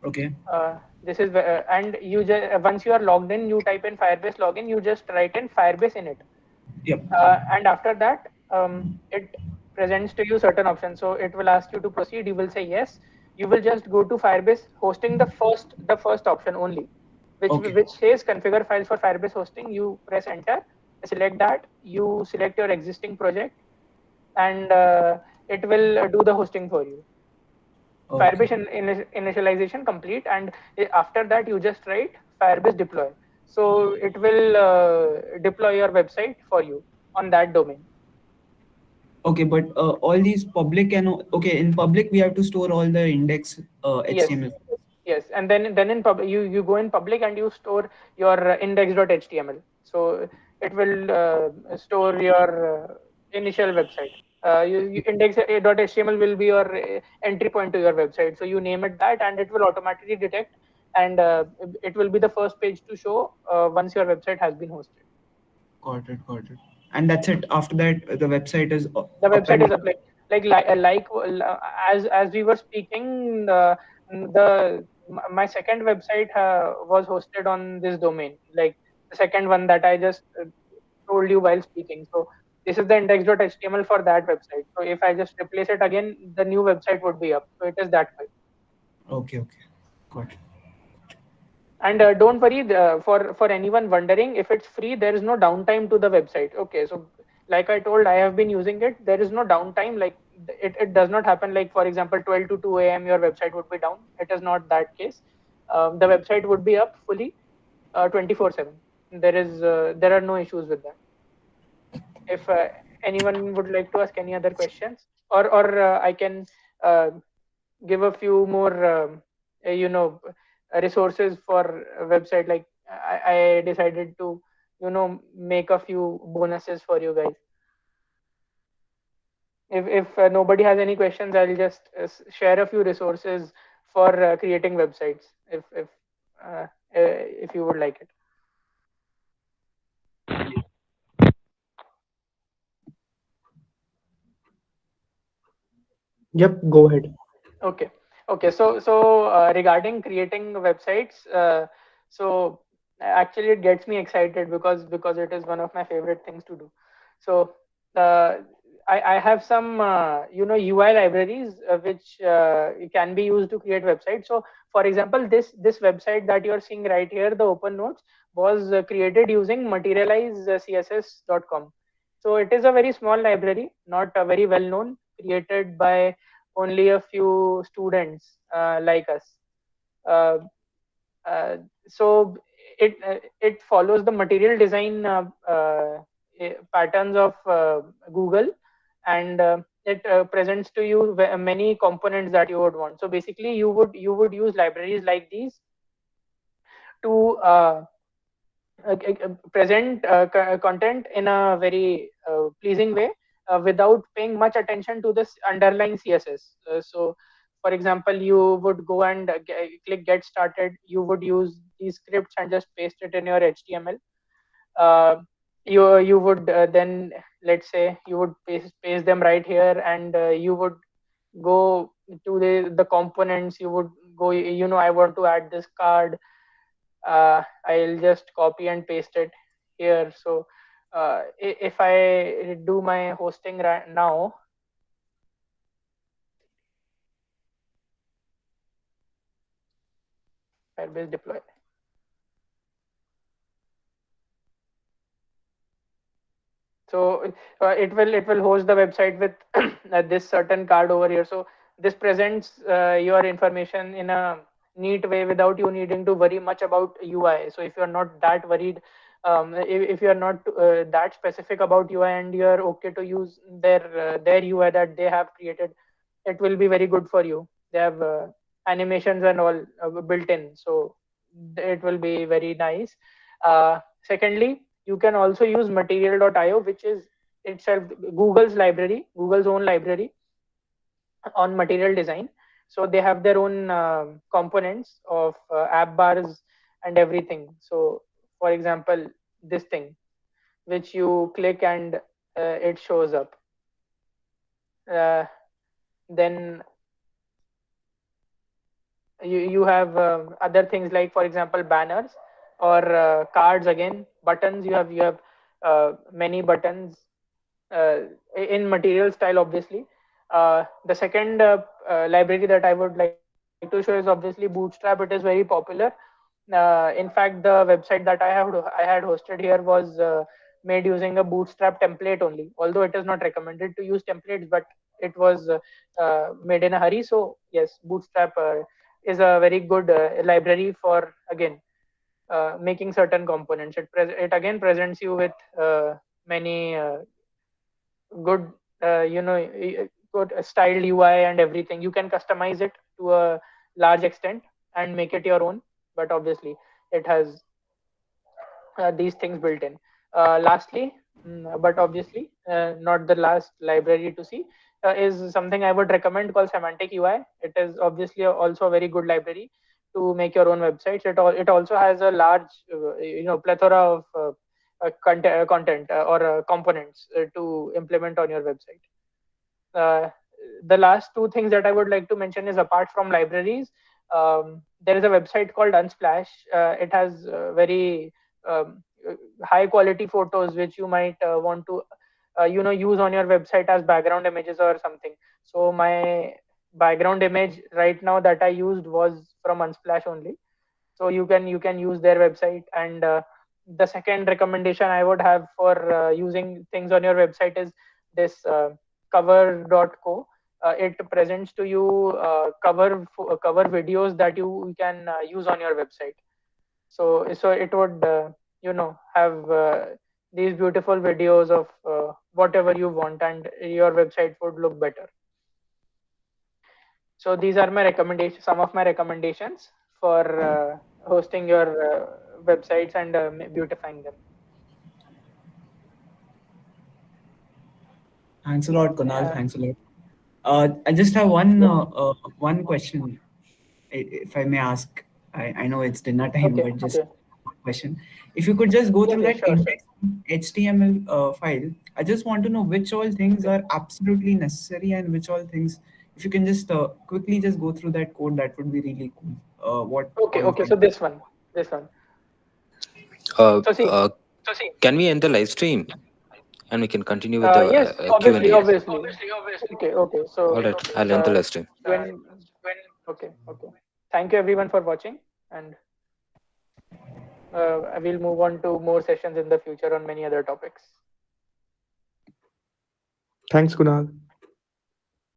Okay. This is and you just once you are logged in, you type in Firebase login. You just write in Firebase in it, Yep. and after that, it presents to you certain options. So it will ask you to proceed. You will say yes. You will just go to Firebase hosting, the first option only, Okay. which says configure files for Firebase hosting. You press enter, select that. You select your existing project, and it will do the hosting for you. Okay. Firebase initialization complete, and after that you just write Firebase deploy. So it will deploy your website for you on that domain. Okay, but all these public and okay, in public we have to store all the index Yes, HTML. yes, and then in public you go in public and you store your index.html. So it will store your initial website. Index.html will be your entry point to your website. So you name it that, and it will automatically detect, and it will be the first page to show once your website has been hosted. Got it, got it. And that's it. After that, the website is The up website and is up as we were speaking. The my second website was hosted on this domain, like the second one that I just told you while speaking. So this is the index.html for that website. So if I just replace it again, the new website would be up. So it is that way. okay, okay, got it. And don't worry, for anyone wondering, if it's free, there is no downtime to the website. Okay, so like I told, I have been using it. There is no downtime. Like it does not happen. Like for example, 12 to 2 a.m. your website would be down. It is not that case. The website would be up fully, 24/7. There are no issues with that. If anyone would like to ask any other questions, or I can uh, give a few more resources for a website. Like I decided to make a few bonuses for you guys. If nobody has any questions, I'll just share a few resources for creating websites, if you would like it. Yep, go ahead. Okay. Okay. So regarding creating websites, so actually it gets me excited because it is one of my favorite things to do. So uh, I have some UI libraries which can be used to create websites. So for example, this website that you are seeing right here, the open notes, was created using materialize.css.com. So it is a very small library, not very well known, created by only a few students like us. Uh, so it follows the material design patterns of Google, and it presents to you many components that you would want. So basically, you would use libraries like these to present content in a very pleasing way without paying much attention to this underlying CSS. So, for example, you would go and click get started. You would use these scripts and just paste it in your HTML. Uh, you would then, let's say, you would paste them right here, and you would go to the components. You would go, I want to add this card. I'll just copy and paste it here. So if I do my hosting right now, Firebase Deploy. So it will host the website with this certain card over here. So this presents your information in a neat way without you needing to worry much about UI. So if you're not that worried, if you're not that specific about UI and you're okay to use their UI that they have created, it will be very good for you. They have animations and all built in, so it will be very nice. Secondly, you can also use material.io, which is itself Google's own library on material design. So they have their own components of app bars and everything. So for example, this thing which you click and it shows up. Then you have other things like, for example, banners or cards, again buttons. You have many buttons uh, in material style, obviously. The second library that I would like to show is obviously Bootstrap. It is very popular. In fact, the website that I had hosted here was made using a Bootstrap template only. Although it is not recommended to use templates, but it was made in a hurry. So yes, Bootstrap is a very good library for, again, making certain components. It again presents you with many good good styled UI and everything. You can customize it to a large extent and make it your own, but obviously it has these things built in. Lastly, but obviously not the last library to see, is something I would recommend called Semantic Ui. It is obviously also a very good library to make your own websites. It also has a large plethora of content or components to implement on your website. The last two things that I would like to mention is, apart from libraries, there is a website called Unsplash. It has very high quality photos which you might want to use on your website as background images or something. So my background image right now that I used was from Unsplash only. So you can use their website. And the second recommendation I would have for using things on your website is this cover.co. It presents to you cover videos that you can use on your website. So it would have these beautiful videos of whatever you want, and your website would look better. So these are my recommendations, some of my recommendations for hosting your websites and beautifying them. Thanks a lot, Kunal. Yeah. Thanks a lot. I just have one question, if I may ask. I know it's dinner time, Okay. but just Okay. one question. If you could just go through Yeah, that sure. index HTML file, I just want to know which all things are absolutely necessary and which all things. If you can just quickly just go through that code, that would be really cool. What Okay. all Okay. So things? this one. Uh, So see. uh, can we end the live stream and we can continue with the Yes. Q&A? Obviously. Okay. Okay. All So right, I'll end the live stream. okay. Thank you everyone for watching, and I will move on to more sessions in the future on many other topics. Thanks, Kunal.